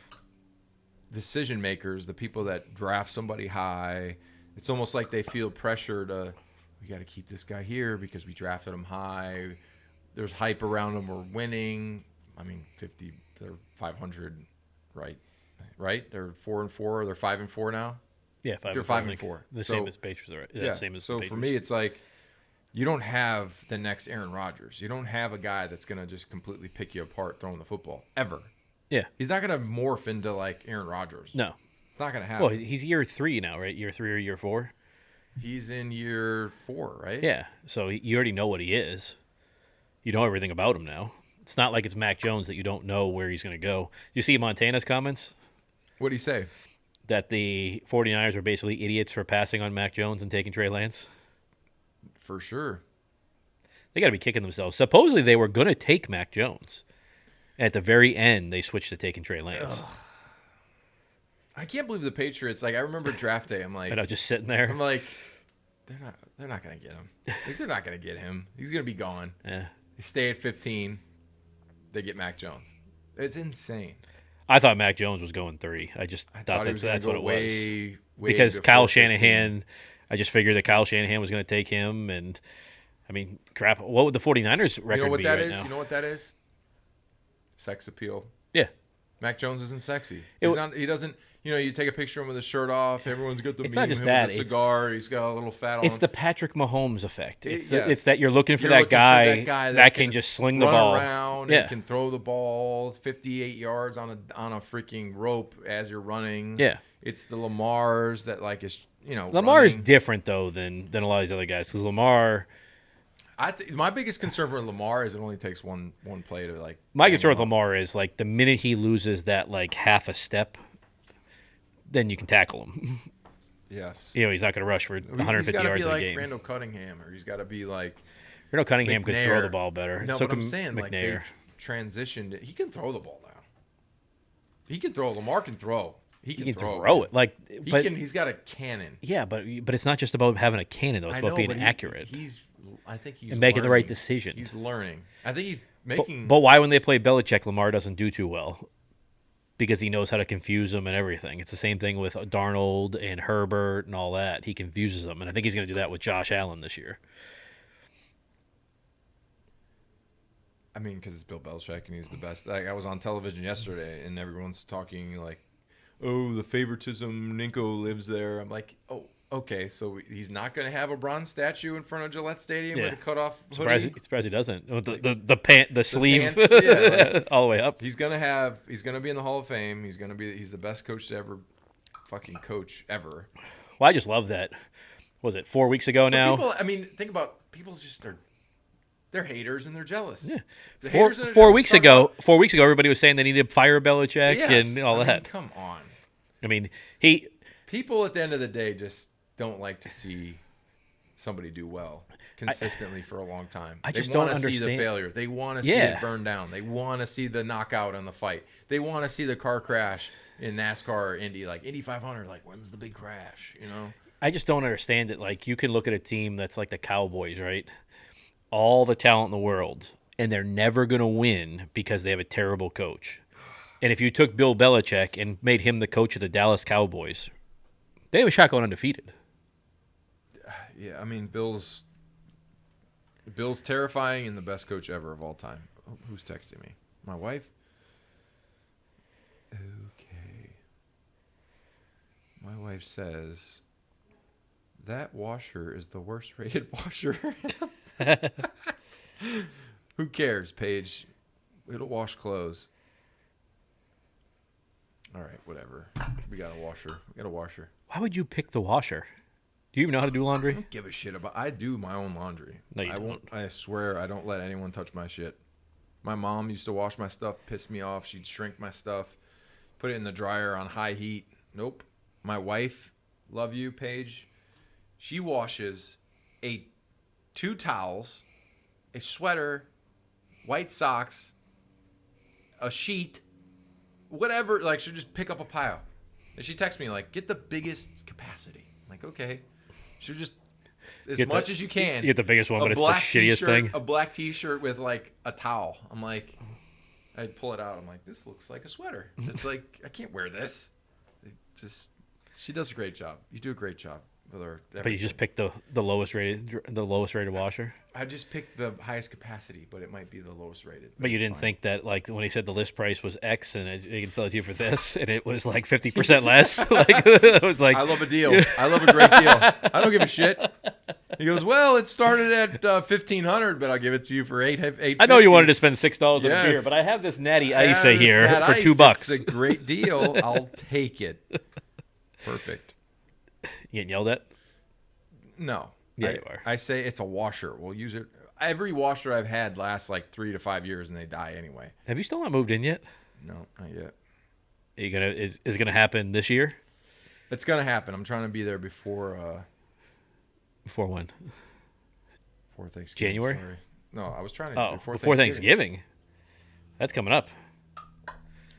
S2: decision makers, the people that draft somebody high, it's almost like they feel pressure to, we got to keep this guy here because we drafted him high. There's hype around him. We're winning. I mean, they're 500, right? They're 4-4. They're 5-4 now.
S1: Yeah,
S2: they're 5-4.
S1: The same as Patriots, right? Yeah, same as
S2: so
S1: Patriots.
S2: For me, it's like you don't have the next Aaron Rodgers. You don't have a guy that's gonna just completely pick you apart throwing the football ever.
S1: Yeah,
S2: he's not gonna morph into like Aaron Rodgers.
S1: No,
S2: it's not gonna happen.
S1: Well, he's year 3 now, right? Year 3 or year 4?
S2: He's in year 4, right?
S1: Yeah, so you already know what he is. You know everything about him now. It's not like it's Mac Jones that you don't know where he's going to go. You see Montana's comments?
S2: What do you say?
S1: That the 49ers were basically idiots for passing on Mac Jones and taking Trey Lance?
S2: For sure.
S1: They got to be kicking themselves. Supposedly they were going to take Mac Jones. At the very end, they switched to taking Trey Lance.
S2: Ugh. I can't believe the Patriots. Like, I remember draft day. I'm like,
S1: I know, just sitting there.
S2: I'm like, they're not gonna get him. Like, they're not gonna get him. He's gonna be gone.
S1: Yeah.
S2: They stay at 15. They get Mac Jones. It's insane.
S1: I thought Mac Jones was going 3. I thought that's what it was. Because Kyle
S2: 15.
S1: Shanahan, I just figured that Kyle Shanahan was going to take him. And, I mean, crap, what would the 49ers record be right now?
S2: You know what that is? Sex appeal.
S1: Yeah.
S2: Mac Jones isn't sexy. He doesn't, you take a picture of him with his shirt off. Everyone's got the
S1: it's
S2: meme
S1: not just
S2: him
S1: that.
S2: with a cigar. He's got a little fat on
S1: It's
S2: him.
S1: the Patrick Mahomes effect. It's
S2: yes.
S1: that you're looking for that guy that can just sling the ball
S2: around and can throw the ball 58 yards on a freaking rope as you're running.
S1: Yeah.
S2: It's the Lamar's that is
S1: Lamar is
S2: running.
S1: different though than a lot of these other guys because Lamar.
S2: My biggest concern for Lamar is it only takes one play to
S1: My concern with Lamar is the minute he loses that half a step, then you can tackle him.
S2: Yes.
S1: He's not going to rush for 150 yards in a game.
S2: Randall Cunningham, or he's got to be like
S1: Randall Cunningham could
S2: McNair.
S1: throw the ball better.
S2: No,
S1: so
S2: but I'm saying
S1: McNair.
S2: they transitioned. He can throw the ball now. He can throw. Lamar can throw. He can throw
S1: it.
S2: He's got a cannon.
S1: Yeah, but it's not just about having a cannon though. It's about being accurate.
S2: I think he's
S1: and making
S2: learning.
S1: the right decision.
S2: He's learning. I think he's making.
S1: But why, when they play Belichick, Lamar doesn't do too well? Because he knows how to confuse them and everything. It's the same thing with Darnold and Herbert and all that. He confuses them, and I think he's going to do that with Josh Allen this year.
S2: I mean, because it's Bill Belichick and he's the best. I was on television yesterday, and everyone's talking oh, the favoritism. Ninko lives there. I'm like, oh, okay, so he's not going to have a bronze statue in front of Gillette Stadium with a cut-off hoodie?
S1: Surprised he doesn't. The sleeve
S2: pants,
S1: all the way up.
S2: He's going to be in the Hall of Fame. He's the best coach to ever fucking coach ever.
S1: Well, I just love that. Was it 4 weeks ago now?
S2: Think about people they're haters and they're jealous.
S1: Yeah. Four weeks ago, everybody was saying they needed to fire Belichick and all that.
S2: Come on.
S1: I mean,
S2: people at the end of the day just don't like to see somebody do well consistently for a long time.
S1: I just
S2: they
S1: don't
S2: want to see
S1: understand
S2: the failure. They want to see it burn down. They want to see the knockout in the fight. They want to see the car crash in NASCAR or Indy, Indy 500. When's the big crash?
S1: I just don't understand it. You can look at a team that's like the Cowboys, right? All the talent in the world, and they're never going to win because they have a terrible coach. And if you took Bill Belichick and made him the coach of the Dallas Cowboys, they have a shot going undefeated.
S2: Yeah, I mean, Bill's terrifying and the best coach ever of all time. Who's texting me? My wife? Okay. My wife says, that washer is the worst rated washer. Who cares, Paige? It'll wash clothes. All right, whatever. We got a washer.
S1: Why would you pick the washer? Do you even know how to do laundry?
S2: I don't give a shit about. I do my own laundry.
S1: No, you
S2: I won't.
S1: don't.
S2: I swear, I don't let anyone touch my shit. My mom used to wash my stuff, piss me off. She'd shrink my stuff, put it in the dryer on high heat. Nope. My wife, love you, Paige. She washes 2 towels, a sweater, white socks, a sheet, whatever. She'll just pick up a pile. And she texts me get the biggest capacity. I'm like, okay. She'll just as much as you can.
S1: You get the biggest one, but it's the shittiest thing.
S2: A black T-shirt with a towel. I'm like, I'd pull it out. I'm like, this looks like a sweater. It's I can't wear this. She does a great job. You do a great job with her.
S1: But you just picked the lowest rated washer.
S2: I just picked the highest capacity, but it might be the lowest rated.
S1: But you didn't think that when he said the list price was X and he can sell it to you for this, and it was 50% less. It was
S2: I love a deal. I love a great deal. I don't give a shit. He goes, well, it started at $1,500, but I'll give it to you for $850.
S1: I know you wanted to spend $6 on a beer, but I have this Natty Ice here for $2.
S2: It's a great deal. I'll take it. Perfect.
S1: You getting yelled at?
S2: No.
S1: Yeah, you are.
S2: I say it's a washer. We'll use it. every washer I've had lasts like 3 to 5 years, and they die anyway.
S1: Have you still not moved in yet?
S2: No, not yet.
S1: Are you gonna is it gonna happen this year?
S2: It's gonna happen. I'm trying to be there before.
S1: Before when?
S2: Before Thanksgiving.
S1: January?
S2: Sorry. No, I was trying to
S1: before Thanksgiving. That's coming up.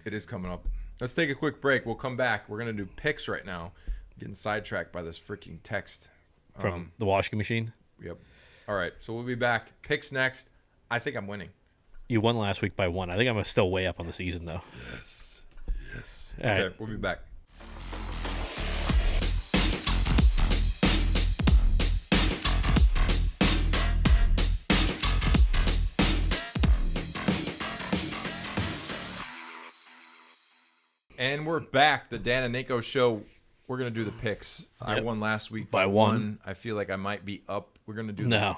S2: It is coming up. Let's take a quick break. We'll come back. We're gonna do picks right now. Getting sidetracked by this freaking text
S1: From the washing machine?
S2: Yep. All right, so we'll be back. Picks next. I think I'm winning.
S1: You won last week by 1. I think I'm still way up on the season, though.
S2: Yes.
S1: All
S2: Okay,
S1: right.
S2: we'll be back. And we're back. The Dan and Ninko show. We're going to do the picks. I
S1: Yep.
S2: won last week
S1: By 1.
S2: I feel like I might be up. We're going to do
S1: No.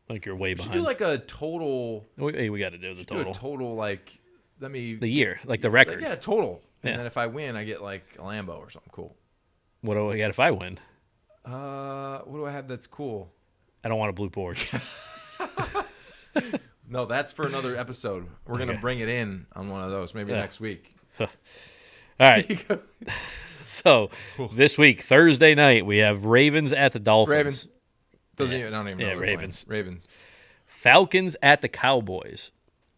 S1: Like you're way
S2: We should
S1: behind.
S2: do like a total.
S1: We got to do the
S2: Do a
S1: total.
S2: total like. Let me.
S1: The year, like the record.
S2: Yeah, total. And
S1: Yeah.
S2: then if I win, I get like a Lambo or something cool.
S1: What do I get if I win?
S2: What do I have that's cool?
S1: I don't want a blue Porsche.
S2: No, that's for another episode. We're gonna
S1: Okay.
S2: bring it in on one of those maybe
S1: Yeah.
S2: next week.
S1: All right. So this week, Thursday night, we have Ravens at the Dolphins.
S2: Ravens. I don't even know.
S1: Yeah,
S2: they're
S1: Ravens.
S2: playing. Ravens.
S1: Falcons at the Cowboys.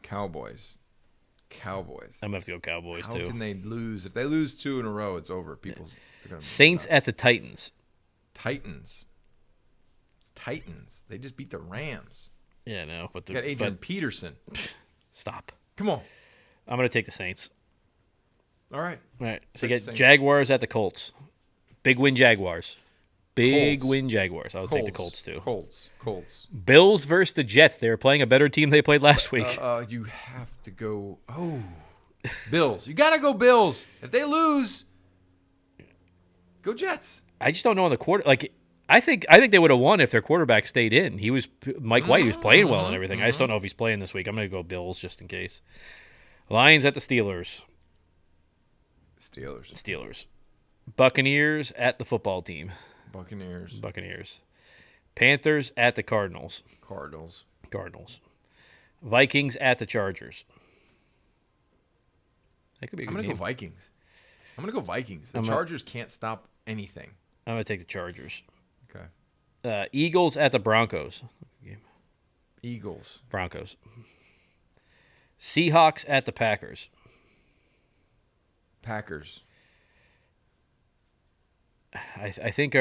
S2: Cowboys.
S1: I'm gonna have to go Cowboys
S2: How
S1: too.
S2: can they lose? If they lose 2 in a row, it's over. Are gonna
S1: Saints
S2: nuts.
S1: at the Titans.
S2: Titans. They just beat the Rams.
S1: Yeah, no, but
S2: Got Adrian Peterson.
S1: stop.
S2: Come on.
S1: I'm gonna take the Saints.
S2: All right.
S1: All right. So
S2: Take
S1: you
S2: the
S1: get
S2: Saints.
S1: Jaguars at the Colts. Big win Jaguars. Big
S2: Colts.
S1: win Jaguars. I'll take the Colts too.
S2: Colts.
S1: Bills versus the Jets. They were playing a better team they played last week.
S2: You have to go. Oh, Bills. You got to go Bills. If they lose, go Jets.
S1: I just don't know on the quarter. Like, I think they would have won if their quarterback stayed in. He was Mike White. He was playing well and everything. I just don't know if he's playing this week. I'm going to go Bills just in case. Lions at the Steelers. Steelers. Buccaneers at the football team. Buccaneers. Panthers at the Cardinals.
S2: Cardinals.
S1: Vikings at the Chargers. That could be a
S2: I'm
S1: good
S2: going to
S1: game.
S2: go Vikings. The Chargers can't stop anything.
S1: I'm going to take the Chargers.
S2: Okay.
S1: Eagles at the Broncos.
S2: Broncos.
S1: Seahawks at the Packers.
S2: Packers.
S1: I think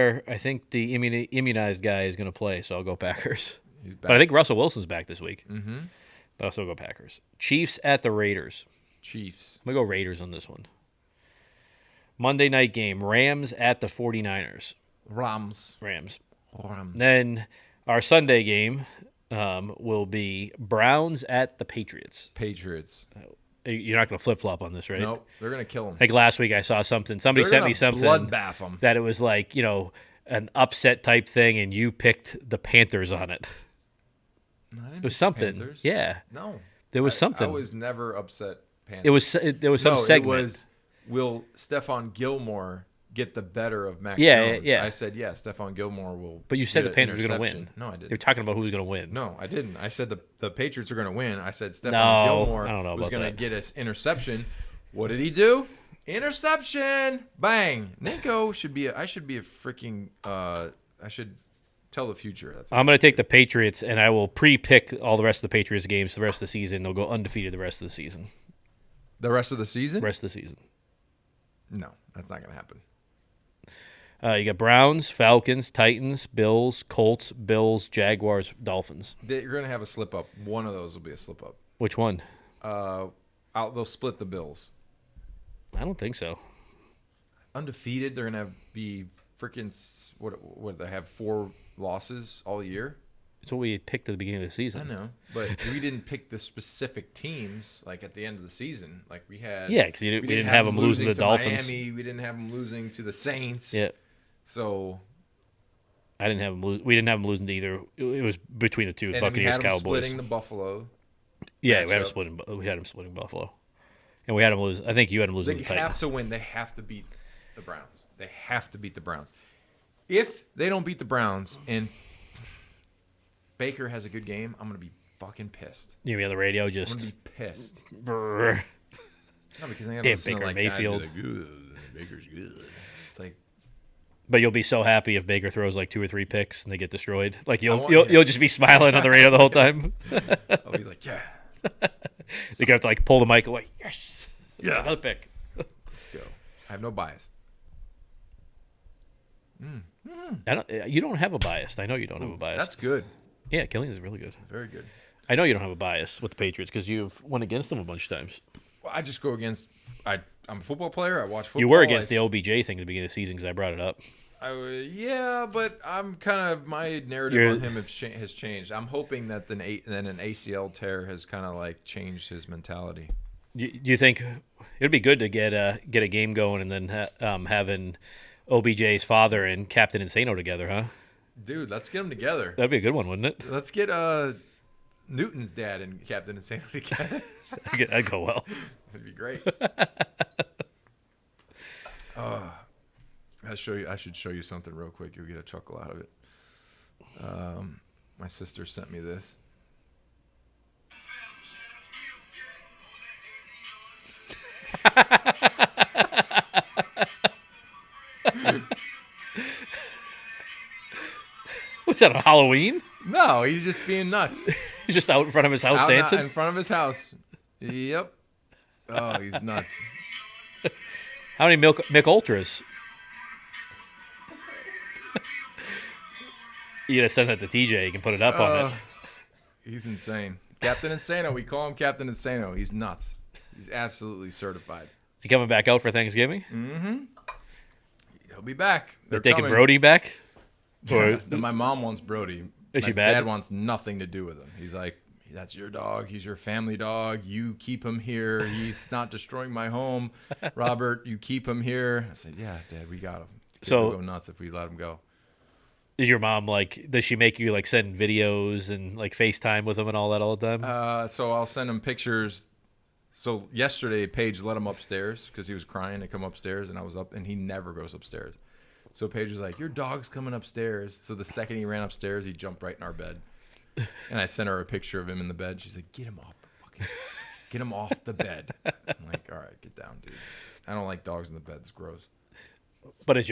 S1: the immunized guy is going to play, so I'll go Packers.
S2: He's back.
S1: But I think Russell Wilson's back this week.
S2: Mm-hmm.
S1: But I'll still go Packers. Chiefs at the Raiders.
S2: Chiefs.
S1: I'm going to go Raiders on this one. Monday night game, Rams at the 49ers.
S2: Rams.
S1: Then our Sunday game will be Browns at the Patriots. You're not going to flip-flop on this, right?
S2: Nope. They're going to kill them.
S1: Like last week I saw something. Somebody sent me something.
S2: Bloodbath them.
S1: That it was like, an upset type thing, and you picked the Panthers on it. It was something.
S2: Panthers?
S1: Yeah.
S2: No.
S1: There was something.
S2: I was never upset Panthers.
S1: There was some segment.
S2: It was, will Stephon Gilmore get the better of Mac
S1: Yeah,
S2: Jones?
S1: yeah.
S2: I said, yes, Stephon Gilmore will.
S1: But you said
S2: get
S1: the Panthers
S2: an
S1: were going to
S2: interception.
S1: win.
S2: No, I didn't.
S1: They were talking about who was going to win.
S2: No, I didn't. I said the Patriots are going to win. I said Stephon
S1: No,
S2: Gilmore
S1: I don't know
S2: was
S1: about
S2: going to
S1: that.
S2: get us interception. What did he do? Interception! Bang! Ninko should be. I should be a freaking. I should tell the future. That's
S1: I'm going to take the Patriots, and I will pre-pick all the rest of the Patriots games the rest of the season. They'll go undefeated the rest of the season.
S2: the rest of the season.
S1: No,
S2: that's not going to happen.
S1: You got Browns, Falcons, Titans, Bills, Colts, Jaguars, Dolphins.
S2: You're going to have a slip up. One of those will be a slip up.
S1: Which one?
S2: They'll split the Bills.
S1: I don't think so.
S2: Undefeated, they're going to be freaking what? They have 4 losses all year.
S1: It's what we had picked at the beginning of the season.
S2: I know, but we didn't pick the specific teams like at the end of the season. Like we had.
S1: Yeah, because we didn't have them losing to the Dolphins.
S2: Miami. We didn't have them losing to the Saints.
S1: Yeah.
S2: So.
S1: I didn't have them lose. We didn't have them losing to either. It was between the two,
S2: And
S1: Buccaneers,
S2: we had them
S1: Cowboys.
S2: splitting the Buffalo.
S1: Yeah, we had them
S2: matchup.
S1: splitting. We had them splitting Buffalo, and we had them lose. I think you had them losing
S2: They
S1: to the Titans.
S2: have to win. They have to beat the Browns. They have to beat the Browns. If they don't beat the Browns and Baker has a good game, I'm gonna be fucking pissed.
S1: You gonna be on the radio just.
S2: I'm gonna be pissed.
S1: Brr.
S2: No, because I gotta
S1: Damn
S2: listen to
S1: Baker
S2: like
S1: Mayfield.
S2: guys be like, "Ugh, Baker's good." It's like,
S1: But you'll be so happy if Baker throws like 2 or 3 picks and they get destroyed. Like you'll
S2: yes.
S1: just be smiling on the radio the whole time.
S2: I'll be like, yeah,
S1: You're gonna have to like pull the mic away. Yes.
S2: Yeah.
S1: Another pick.
S2: let's go. I have no bias.
S1: You don't have a bias. I know you don't have a bias.
S2: That's good.
S1: Yeah, Killian is really good.
S2: Very good.
S1: I know you don't have a bias with the Patriots because you've won against them a bunch of times.
S2: Well, I just go against. I'm a football player. I watch football.
S1: You were against the OBJ thing at the beginning of the season because I brought it up.
S2: Yeah, but I'm kind of my narrative on him has changed. I'm hoping that an ACL tear has kind of like changed his mentality.
S1: Do you think it'd be good to get a game going and then having OBJ's father and Captain Insano together, huh?
S2: Dude, let's get them together.
S1: That'd be a good one, wouldn't it?
S2: Let's get Newton's dad and Captain Insano together.
S1: That'd go well.
S2: That'd be great. I should show you something real quick. You'll get a chuckle out of it. My sister sent me this.
S1: Was that on Halloween?
S2: No, he's just being nuts.
S1: He's just out in front of his house dancing?
S2: In front of his house. Yep. Oh, he's nuts.
S1: How many Mick Ultras? You gotta send that to TJ. You can put it up on it.
S2: He's insane. Captain Insano. We call him Captain Insano. He's nuts. He's absolutely certified.
S1: Is he coming back out for Thanksgiving?
S2: Mm-hmm. He'll be back.
S1: They're taking Brody back?
S2: Or my mom wants Brody.
S1: Is she
S2: My
S1: bad?
S2: dad wants nothing to do with him. He's like, that's your dog. He's your family dog. You keep him here. He's not destroying my home. Robert, you keep him here. I said, yeah, Dad, we got him. Kids will go nuts if we let him go.
S1: Is your mom does she make you like send videos and like FaceTime with him and all that all the time?
S2: So I'll send him pictures. So yesterday, Paige let him upstairs because he was crying to come upstairs, and I was up, and he never goes upstairs. So Paige was like, your dog's coming upstairs. So the second he ran upstairs, he jumped right in our bed. And I sent her a picture of him in the bed. She's like, get him off the bed. I'm like, all right, get down, dude. I don't like dogs in the bed. It's gross.
S1: But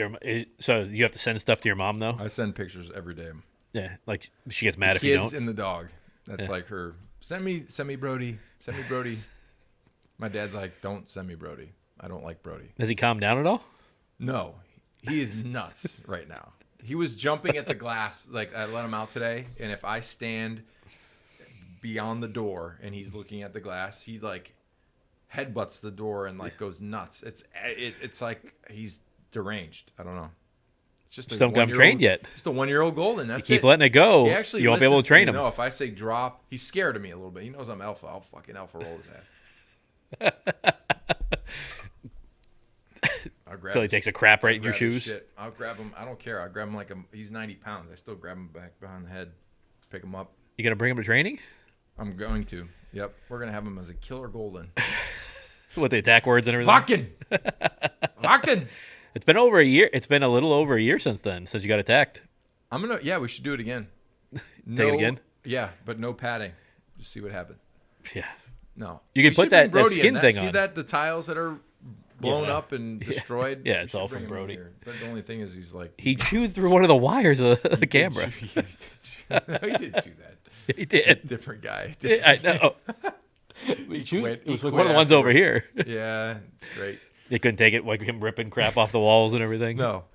S1: so you have to send stuff to your mom, though?
S2: I send pictures every day.
S1: Yeah, like she gets mad if you don't?
S2: Kids and the dog. That's like her, send me Brody. Send me Brody. My dad's like, don't send me Brody. I don't like Brody.
S1: Has he calmed down at all?
S2: No. He is nuts right now. He was jumping at the glass. Like, I let him out today, and if I stand beyond the door and he's looking at the glass, he like headbutts the door and like goes nuts. It's like he's deranged. I don't know. It's just
S1: don't got him trained yet.
S2: Just a 1-year-old golden. That's
S1: keep letting it go.
S2: He actually
S1: you won't be able to train him.
S2: No, if I say drop, he's scared of me a little bit. He knows I'm alpha. I'll fucking alpha roll his head.
S1: Until he takes a crap right in your shoes.
S2: Shit. I'll grab him. I don't care. I'll grab him like he's 90 pounds. I still grab him back behind the head, pick him up.
S1: You gonna bring him to training?
S2: I'm going to. Yep. We're gonna have him as a killer golden.
S1: With the attack words and everything.
S2: Fucking.
S1: It's been over a year. It's been a little over a year since you got attacked.
S2: Yeah, we should do it again.
S1: Take it again?
S2: Yeah, but no padding. Just see what happens.
S1: Yeah.
S2: No.
S1: You can put that skin thing on.
S2: See the tiles that are blown up and destroyed?
S1: Yeah, it's all from Brody.
S2: But the only thing is he's like...
S1: He chewed through one of the wires of the camera.
S2: No, he didn't do that.
S1: He did.
S2: Different guy.
S1: I know. It was like one of the ones over here.
S2: Yeah, it's great.
S1: They couldn't take it, like him ripping crap off the walls and everything.
S2: No.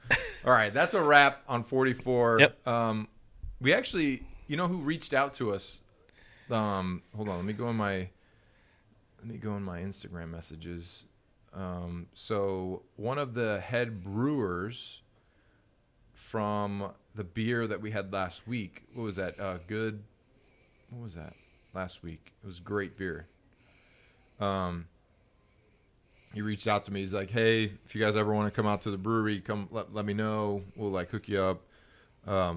S2: All right, that's a wrap on 44.
S1: Yep.
S2: We actually, you know who reached out to us? Hold on, let me go in my Instagram messages. So one of the head brewers from the beer that we had last week. What was that? What was that last week? It was great beer. He reached out to me. He's like, hey, if you guys ever want to come out to the brewery, come let me know. We'll like hook you up.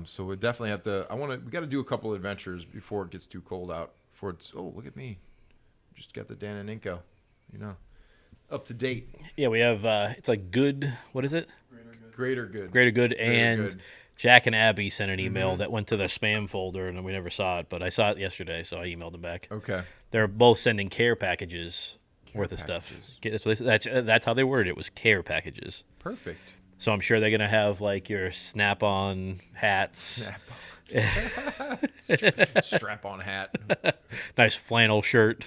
S2: So we definitely have to. We got to do a couple of adventures before it gets too cold out. Look at me, just got the Dan and Ninko, up to date.
S1: Yeah, we have. It's like good. What is it?
S2: Greater good.
S1: Greater good and Jack and Abby sent an email that went to the spam folder, and we never saw it. But I saw it yesterday, so I emailed them back.
S2: Okay.
S1: They're both sending care packages worth of stuff. That's how they worded it, was care packages.
S2: Perfect.
S1: So I'm sure they're going to have, like, your Snap-on hats.
S2: Strap-on hat.
S1: Nice flannel shirt.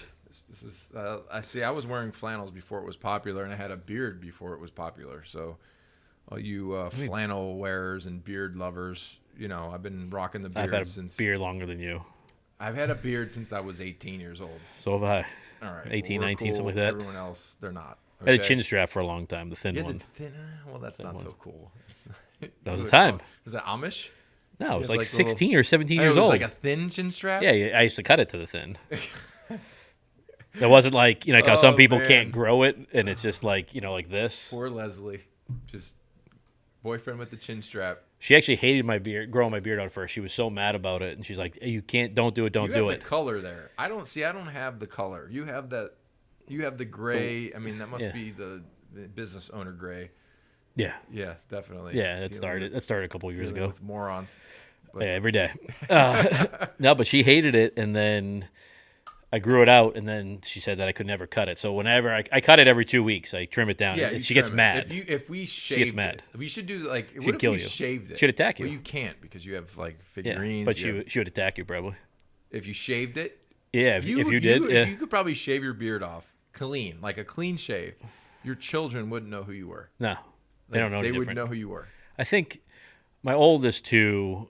S2: This is I was wearing flannels before it was popular, and I had a beard before it was popular. So all you flannel wearers and beard lovers, I've been rocking the beard since.
S1: I've had a beard longer than you.
S2: I've had a beard since I was 18 years old.
S1: So have I.
S2: All right.
S1: 18,
S2: well,
S1: 19,
S2: cool.
S1: something like that.
S2: Everyone else, they're not.
S1: Okay? I had a chin strap for a long time, the thin one.
S2: Well, that's not so cool.
S1: That was the time.
S2: Was that Amish?
S1: No, it was like 16 or 17 years old.
S2: It was like a thin chin strap?
S1: Yeah, I used to cut it to the thin. It wasn't like, how some people can't grow it, and it's just like, like this.
S2: Poor Leslie. Just boyfriend with the chin strap.
S1: She actually hated growing my beard out first. She was so mad about it, and she's like, hey, don't do it, don't do it.
S2: You have the color there. I don't have the color. You have the gray. I mean, that must be the business owner gray.
S1: Yeah.
S2: Yeah, definitely.
S1: Yeah, it started a couple of years ago.
S2: With morons.
S1: But. Yeah, every day. No, but she hated it, and then I grew it out, and then she said that I could never cut it. So whenever I cut it every 2 weeks, I trim it down.
S2: Yeah,
S1: she gets mad.
S2: If we shaved
S1: she gets mad.
S2: We should do like.
S1: She'd kill you.
S2: Shaved it?
S1: She'd attack you.
S2: Well, you can't because you have like figurines.
S1: Yeah, but she would attack you probably.
S2: If you shaved it.
S1: Yeah, if you did,
S2: you could probably shave your beard off clean, like a clean shave. Your children wouldn't know who you were.
S1: No, they don't know.
S2: They would know who you were.
S1: I think my oldest two,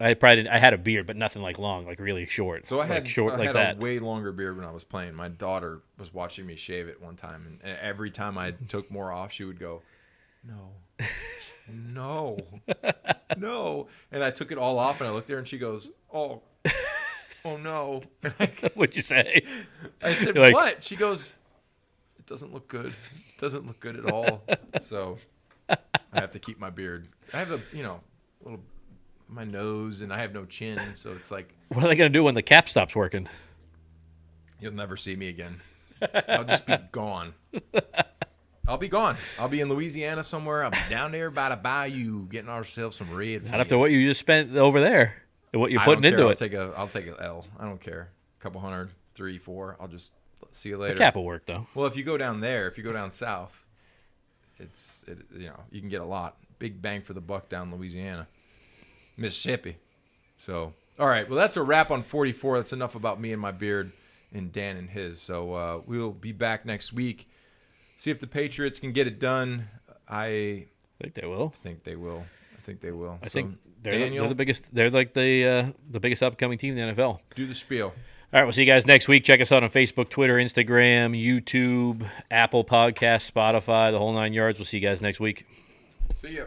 S1: I had a beard, but nothing like long, like really short.
S2: So I had
S1: that.
S2: a way longer beard when I was playing. My daughter was watching me shave it one time, and every time I took more off, she would go, "No, no, no," and I took it all off, and I looked at her, and she goes, "Oh, oh no."
S1: What'd you say?
S2: I said, "What?" She goes, "It doesn't look good. It doesn't look good at all." So I have to keep my beard. I have a little my nose, and I have no chin, so it's like.
S1: What are they gonna do when the cap stops working?
S2: You'll never see me again. I'll just be gone. I'll be gone. I'll be in Louisiana somewhere. I'll be down there by the bayou getting ourselves some red.
S1: Not after what you just spent over there and what you're putting into it.
S2: I'll take an L. I don't care. A couple $100, $300, $400. I'll just see you later.
S1: The cap will work though.
S2: Well, if you go down there, if you go down south, you can get a lot. Big bang for the buck down Louisiana, Mississippi. So, all right. Well, that's a wrap on 44. That's enough about me and my beard and Dan and his. So we'll be back next week. See if the Patriots can get it done. I
S1: think they will.
S2: I think they will.
S1: I think they're the biggest. They're like the biggest upcoming team in the NFL.
S2: Do the spiel.
S1: All right, we'll see you guys next week. Check us out on Facebook, Twitter, Instagram, YouTube, Apple Podcasts, Spotify, the whole 9 yards. We'll see you guys next week.
S2: See ya.